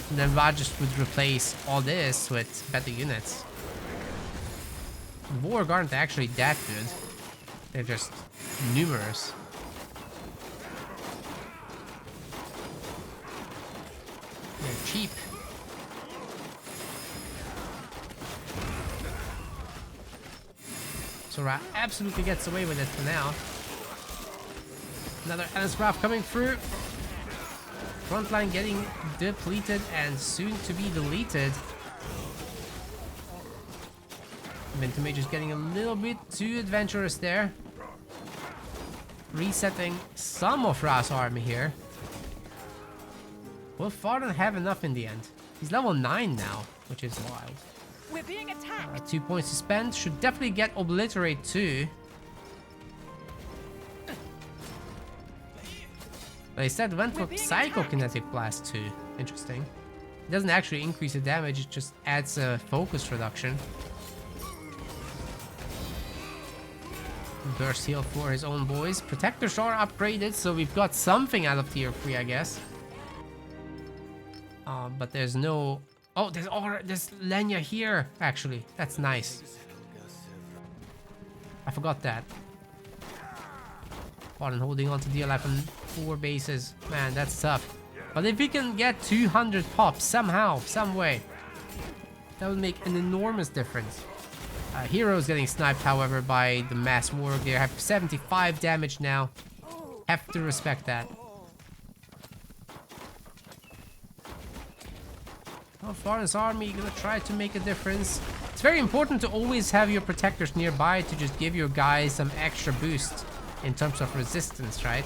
And then Rhaaah just would replace all this with better units. Warg aren't actually that good. They're just numerous. They're cheap. So Rhaaah absolutely gets away with it for now. Another Rhaaah coming through. Frontline getting depleted and soon to be deleted. Vintamage is getting a little bit too adventurous there. Resetting some of Rhaah's army here. Will Farlon have enough in the end? He's level 9 now, which is wild. We're being attacked. 2 points to spend. Should definitely get Obliterate too. They said went for Psychokinetic Blast too. Interesting. It doesn't actually increase the damage, it just adds a focus reduction. Burst heal for his own boys. Protectors are upgraded, so we've got something out of tier 3, I guess. But there's no... Oh, there's Lenya here, actually. That's nice. I forgot that. Farlon holding on to DLF and 4 bases. Man, that's tough. But if we can get 200 pops somehow, some way, that would make an enormous difference. Heroes getting sniped, however, by the mass warg. They have 75 damage now. Have to respect that. Oh, Farlon's army gonna try to make a difference. It's very important to always have your protectors nearby to just give your guys some extra boost in terms of resistance, right?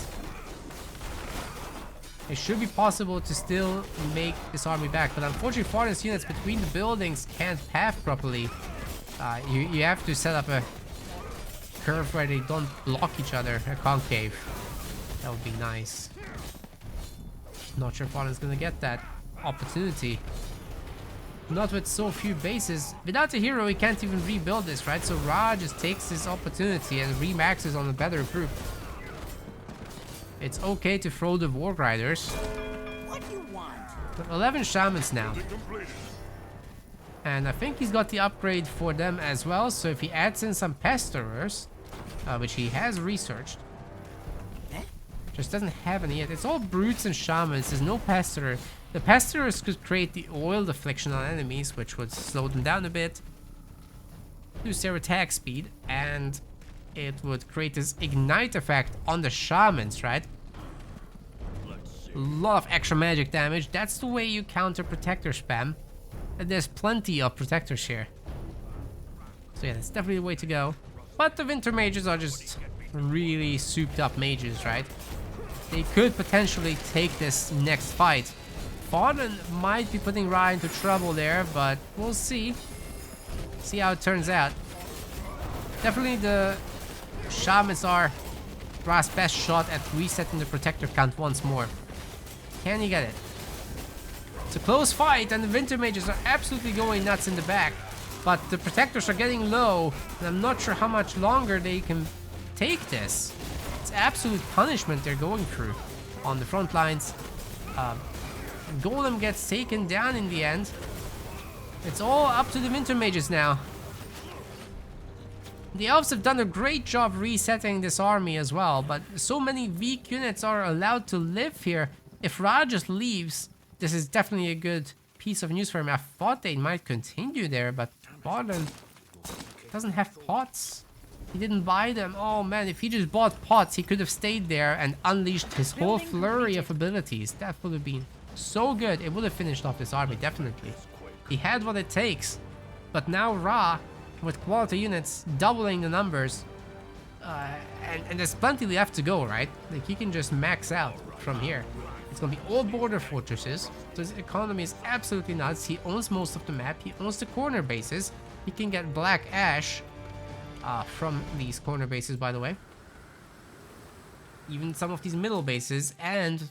it should be possible to still make this army back. But unfortunately, Farlon's units between the buildings can't path properly. You have to set up a curve where they don't block each other, a concave. That would be nice. Not sure Farlon's gonna get that opportunity. Not with so few bases. Without a hero, he can't even rebuild this, right? So Rhaaah just takes this opportunity and remaxes on a better group. It's okay to throw the War Riders. What do you want? 11 shamans now. And I think he's got the upgrade for them as well. So if he adds in some pesterers, which he has researched, just doesn't have any yet. It's all brutes and shamans. There's no pesterer. The pesterers could create the oil deflection on enemies, which would slow them down a bit, reduce their attack speed, and it would create this ignite effect on the shamans, right? A lot of extra magic damage. That's the way you counter protector spam. And there's plenty of protectors here. So yeah, that's definitely the way to go. But the winter mages are just really souped up mages, right? They could potentially take this next fight. Farlon might be putting Rhaaah into trouble there, but we'll see. See how it turns out. Definitely the shamans are Rhaah's best shot at resetting the protector count once more. Can he get it? It's a close fight and the winter mages are absolutely going nuts in the back. But the protectors are getting low and I'm not sure how much longer they can take this. It's absolute punishment they're going through on the front lines. Golem gets taken down in the end. It's all up to the winter mages now. The elves have done a great job resetting this army as well, but so many weak units are allowed to live here. If Rhaaah just leaves, this is definitely a good piece of news for him. I thought they might continue there, but Farlon doesn't have pots. He didn't buy them. Oh man, if he just bought pots, he could have stayed there and unleashed his whole flurry of abilities. That would have been so good. It would have finished off this army, definitely. He had what it takes. But now Rhaaah, with quality units, doubling the numbers. And there's plenty left to go, right? Like, he can just max out from here. It's gonna be all border fortresses. So his economy is absolutely nuts. He owns most of the map. He owns the corner bases. He can get black ash from these corner bases, by the way. Even some of these middle bases and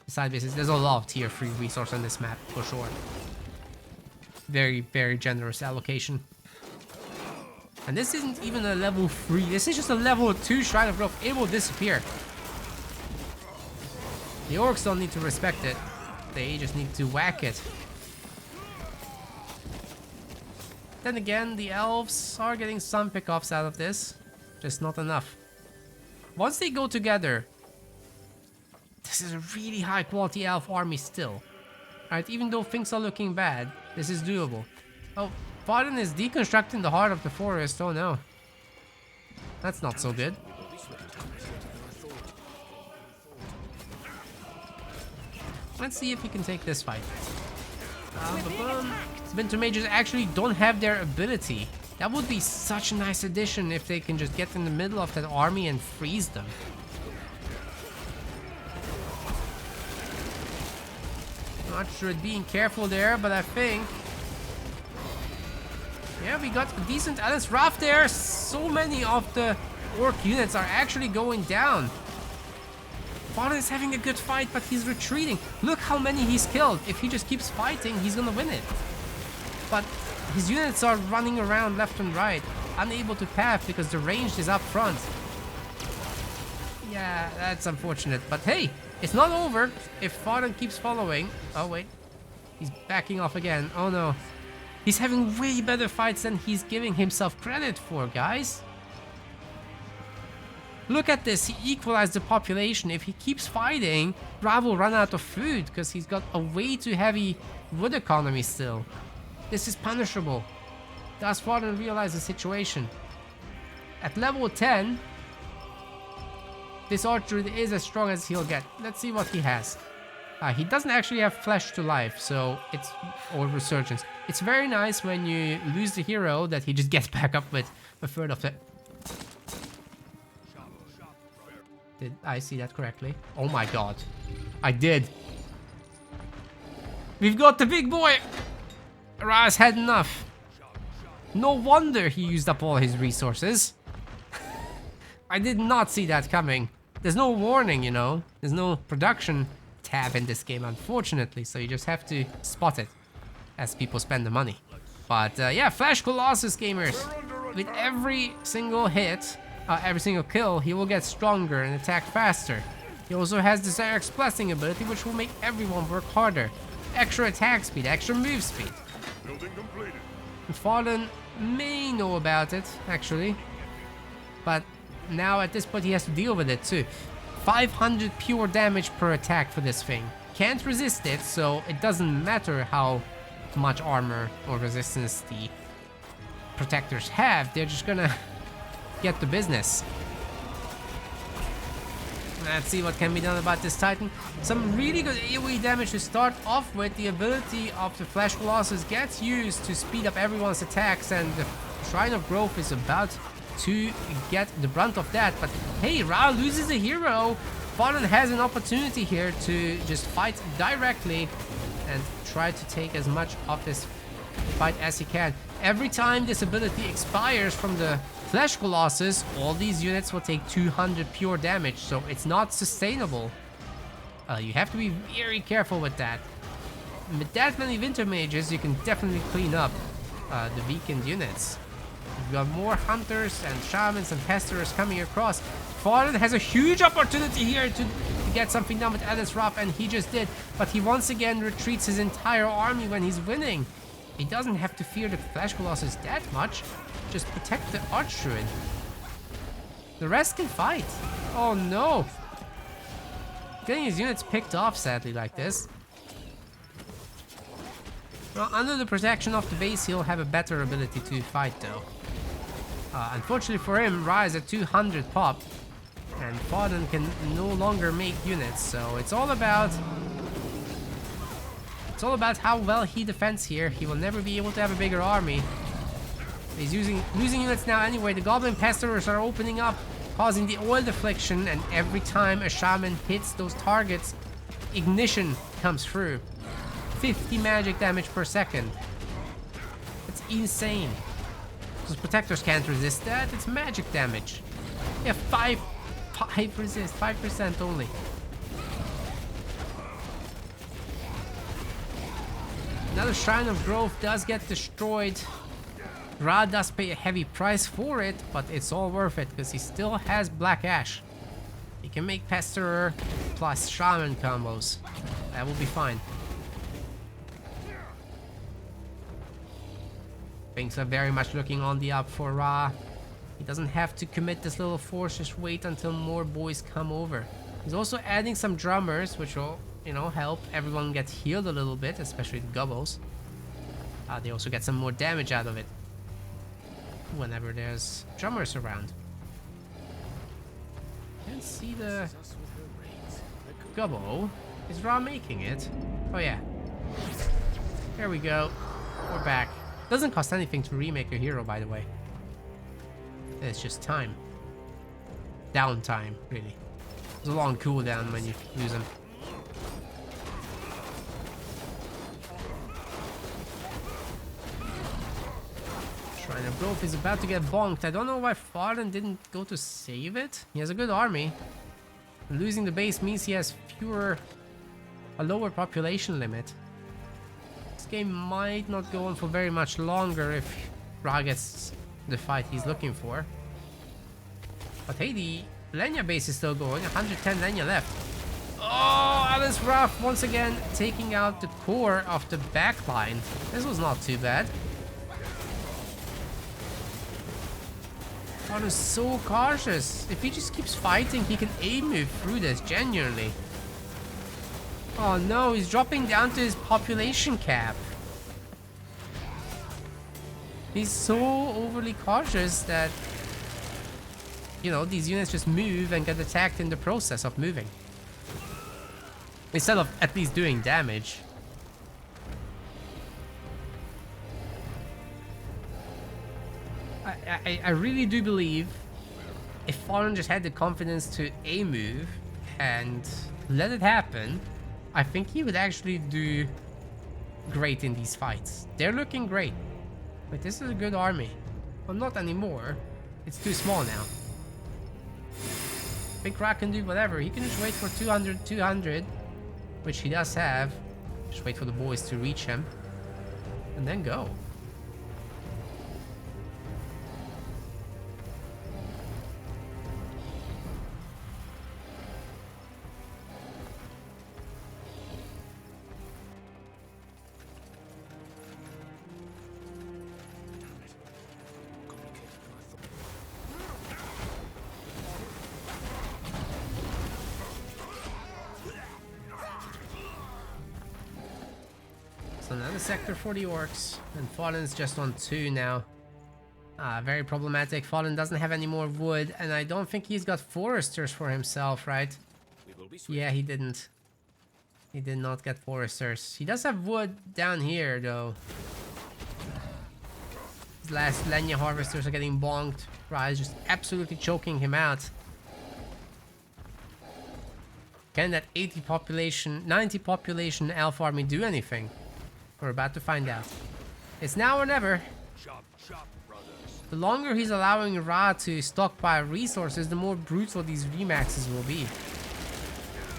side bases. There's a lot of tier 3 resource on this map, for sure. Very, very generous allocation. And this isn't even a level 3. This is just a level 2 Shrine of Growth. It will disappear. The orcs don't need to respect it. They just need to whack it. Then again, the elves are getting some pickoffs out of this. Just not enough. Once they go together, this is a really high quality elf army still. Alright, even though things are looking bad, this is doable. Oh, Farlon is deconstructing the heart of the forest. Oh no. That's not so good. Let's see if he can take this fight. Winter mages actually don't have their ability. That would be such a nice addition if they can just get in the middle of that army and freeze them. Not sure at being careful there, but I think... yeah, we got a decent Alice Raft there. So many of the orc units are actually going down. Farlon is having a good fight, but he's retreating. Look how many he's killed. If he just keeps fighting, he's gonna win it. But his units are running around left and right, unable to path because the range is up front. Yeah, that's unfortunate. But hey, it's not over if Farlon keeps following. Oh wait, he's backing off again. Oh no. He's having way better fights than he's giving himself credit for, guys. Look at this, he equalized the population. If he keeps fighting, Rhaaah will run out of food because he's got a way too heavy wood economy still. This is punishable. Does Farlon realize the situation? At level 10, this archer is as strong as he'll get. Let's see what he has. He doesn't actually have flesh to life, so it's... or resurgence. It's very nice when you lose the hero that he just gets back up with a third of it. Did I see that correctly? Oh my god. I did. We've got the big boy! Rhaaah's had enough. No wonder he used up all his resources. I did not see that coming. There's no warning, you know. There's no production tab in this game, unfortunately. So you just have to spot it as people spend the money. But yeah, Flash Colossus gamers. With every single hit, every single kill, he will get stronger and attack faster. He also has the Zyrix Blessing ability, which will make everyone work harder. Extra attack speed, extra move speed. Building completed. Farlon may know about it, actually. But now at this point he has to deal with it too. 500 pure damage per attack for this thing. Can't resist it, so it doesn't matter how much armor or resistance the protectors have. They're just gonna get the business. Let's see what can be done about this Titan. Some really good AoE damage to start off with. The ability of the Flash Colossus gets used to speed up everyone's attacks, and the Shrine of Growth is about to get the brunt of that. But hey, Rhaaah loses a hero. Farlon has an opportunity here to just fight directly and try to take as much of this fight as he can. Every time this ability expires from the Flash Colossus, all these units will take 200 pure damage, so it's not sustainable. You have to be very careful with that. With that many Winter Mages, you can definitely clean up the weakened units. We've got more Hunters and Shamans and Pesterers coming across. Farlon has a huge opportunity here to get something done with Alice Rhaaah, and he just did. But he once again retreats his entire army when he's winning. He doesn't have to fear the Flash Colossus that much. Just protect the Archdruid. The rest can fight. Oh no! Getting his units picked off sadly like this. Well, under the protection of the base, he'll have a better ability to fight though. Unfortunately for him, Rhaaah is at 200 pop. And Farlon can no longer make units, so it's all about how well he defends here. He will never be able to have a bigger army. He's losing units now anyway. The Goblin Pesterers are opening up, causing the Oil Deflection, and every time a Shaman hits those targets, Ignition comes through. 50 magic damage per second. It's insane. Those Protectors can't resist that. It's magic damage. Yeah, 5 resist, 5% only. Now the Shrine of Growth does get destroyed. Rhaaah does pay a heavy price for it, but it's all worth it because he still has Black Ash. He can make Pesterer plus Shaman combos. That will be fine. Things are very much looking on the up for Rhaaah. He doesn't have to commit this little force, just wait until more boys come over. He's also adding some drummers, which will, you know, help everyone get healed a little bit, especially the gobbles. They also get some more damage out of it whenever there's drummers around. Can't see the gobbo. Is Rhaaah making it? Oh yeah. There we go. We're back. Doesn't cost anything to remake a hero, by the way. It's just time. Downtime, really. There's a long cooldown when you use them. Shrine of Growth is about to get bonked. I don't know why Farlon didn't go to save it. He has a good army. Losing the base means he has a lower population limit. This game might not go on for very much longer if Rhaaah gets the fight he's looking for. But hey, the Lenya base is still going. 110 Lenya left. Oh, Alice Rhaaah once again taking out the core of the backline. This was not too bad. Farlon is so cautious. If he just keeps fighting, he can A-move through this, genuinely. Oh no, he's dropping down to his population cap. He's so overly cautious that, you know, these units just move and get attacked in the process of moving. Instead of at least doing damage. I really do believe if Farlon just had the confidence to A move and let it happen, I think he would actually do great in these fights. They're looking great. But this is a good army. Well, not anymore. It's too small now. Big Rhaaah can do whatever. He can just wait for 200, which he does have. Just wait for the boys to reach him. And then go. So another sector for the orcs, and Farlon's just on 2 now. Very problematic. Farlon doesn't have any more wood, and I don't think he's got foresters for himself, right? Yeah, he didn't. He did not get foresters. He does have wood down here, though. His last Lenya harvesters are getting bonked. Rhaaah is just absolutely choking him out. Can that 80 population, 90 population elf army do anything? We're about to find out. It's now or never. Chop, chop, brothers. The longer he's allowing Rhaaah to stockpile resources, the more brutal these remaxes will be.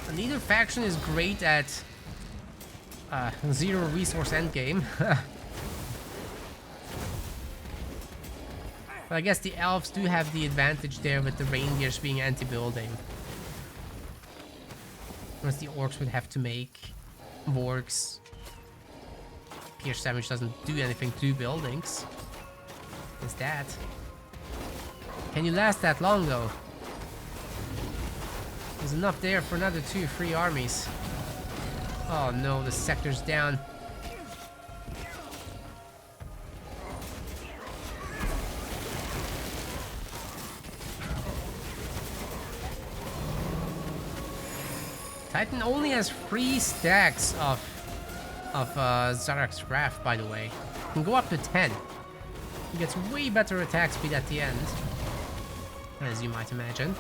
And neither faction is great at zero resource endgame. But I guess the elves do have the advantage there with the reindeers being anti-building. Whereas the orcs would have to make wargs. Pierce damage doesn't do anything to buildings. Is that? Can you last that long though? There's enough there for another 2-3 armies. Oh no, the sector's down. Titan only has 3 stacks of Zarak's Wrath, by the way. Can go up to 10. He gets way better attack speed at the end, as you might imagine.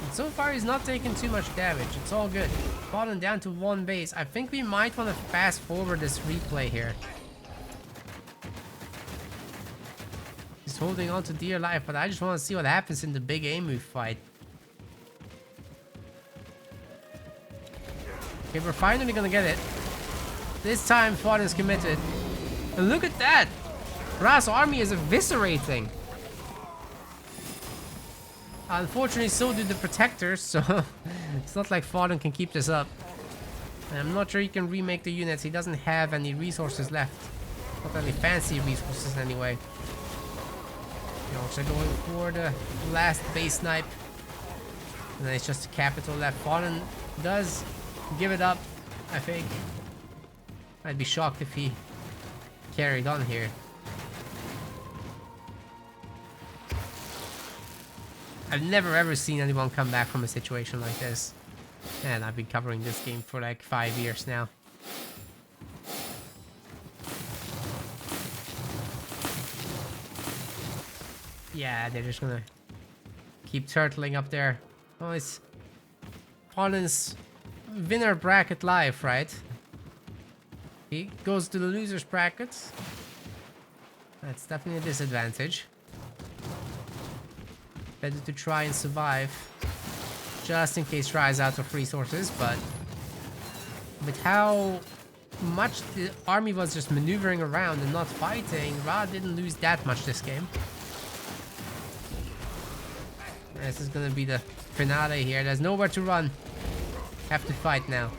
And so far he's not taking too much damage. It's all good. Fallen down to 1 base. I think we might want to fast forward this replay here. He's holding on to dear life, but I just want to see what happens in the big A-move fight. Okay, we're finally gonna get it. This time, Farlon's committed. And look at that! Rhaah's army is eviscerating. Unfortunately, so do the protectors, so it's not like Farlon can keep this up. And I'm not sure he can remake the units. He doesn't have any resources left. Not any fancy resources anyway. The orcs are going for the last base snipe. And then it's just a capital left. Farlon does give it up, I think. I'd be shocked if he carried on here. I've never ever seen anyone come back from a situation like this. And I've been covering this game for like 5 years now. Yeah, they're just gonna keep turtling up there. Oh, it's Farlon's winner bracket life, right? He goes to the loser's bracket. That's definitely a disadvantage. Better to try and survive. Just in case Rhaaah is out of resources, but with how much the army was just maneuvering around and not fighting, Rhaaah didn't lose that much this game. This is gonna be the finale here. There's nowhere to run. Have to fight now.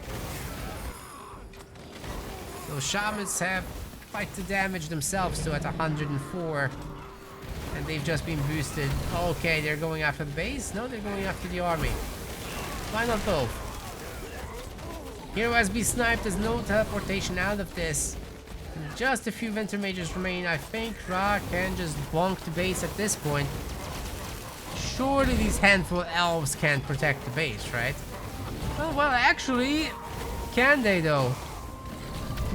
Those shamans have quite the damage themselves, though, at 104. And they've just been boosted. Okay, they're going after the base? No, they're going after the army. Why not both? Hero has been sniped. There's no teleportation out of this. And just a few Winter Mages remain. I think Rhaaah can just bonk the base at this point. Surely these handful of elves can protect the base, right? Oh, well, actually, can they though?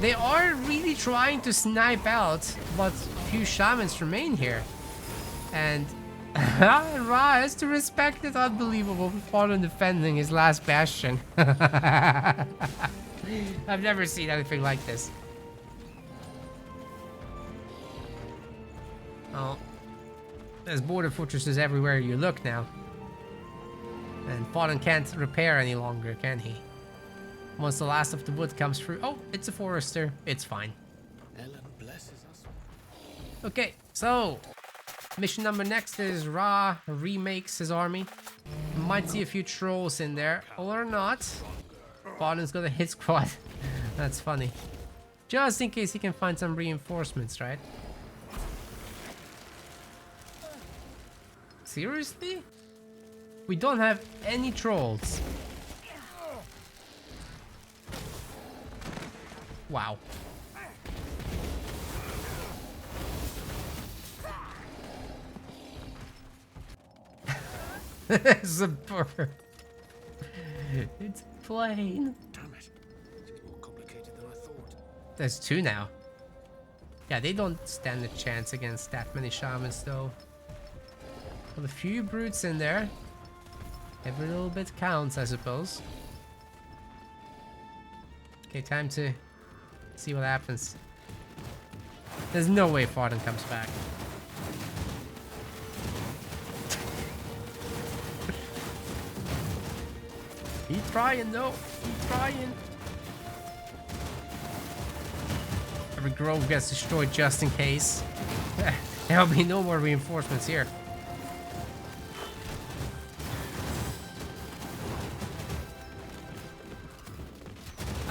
They are really trying to snipe out what few shamans remain here. And Rhaaah has to respect it. Unbelievable. Farlon defending his last bastion. I've never seen anything like this. Oh, there's border fortresses everywhere you look now. And Farlon can't repair any longer, can he? Once the last of the wood comes through... Oh, it's a forester. It's fine. Ellen blesses us. Okay, so... mission number next is Rhaaah remakes his army. Might see a few trolls in there, or not. Farlon's got a hit squad. That's funny. Just in case he can find some reinforcements, right? Seriously? We don't have any trolls. Wow. It's a bird. It's plain. Damn it. It's more complicated than I thought. There's two now. Yeah, they don't stand a chance against that many shamans though. Well, a few brutes in there. Every little bit counts, I suppose. Okay, time to see what happens. There's no way Farlon comes back. He's trying though. He's trying. Every grove gets destroyed just in case. There'll be no more reinforcements here.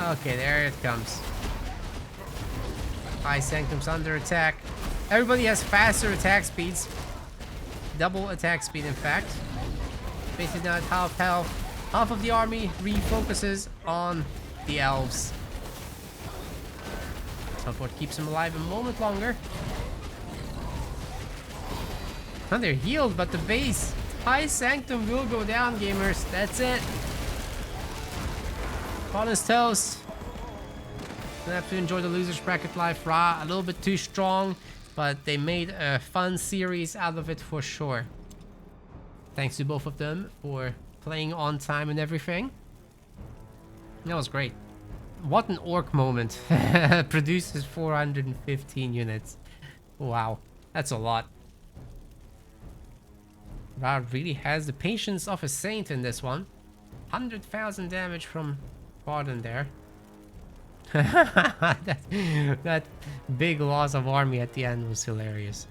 Okay, there it comes. High Sanctum's under attack. Everybody has faster attack speeds. Double attack speed, in fact. Basically not half health. Half of the army refocuses on the elves. That's what keeps them alive a moment longer. And they're healed, but the base High Sanctum will go down, gamers. That's it. Farlon's toast. Gonna have to enjoy the losers bracket life. Rhaaah a little bit too strong, but they made a fun series out of it for sure. Thanks to both of them for playing on time and everything. That was great. What an orc moment. Produces 415 units. Wow, that's a lot. Rhaaah really has the patience of a saint in this one. 100,000 damage from Farlon there. that big loss of army at the end was hilarious.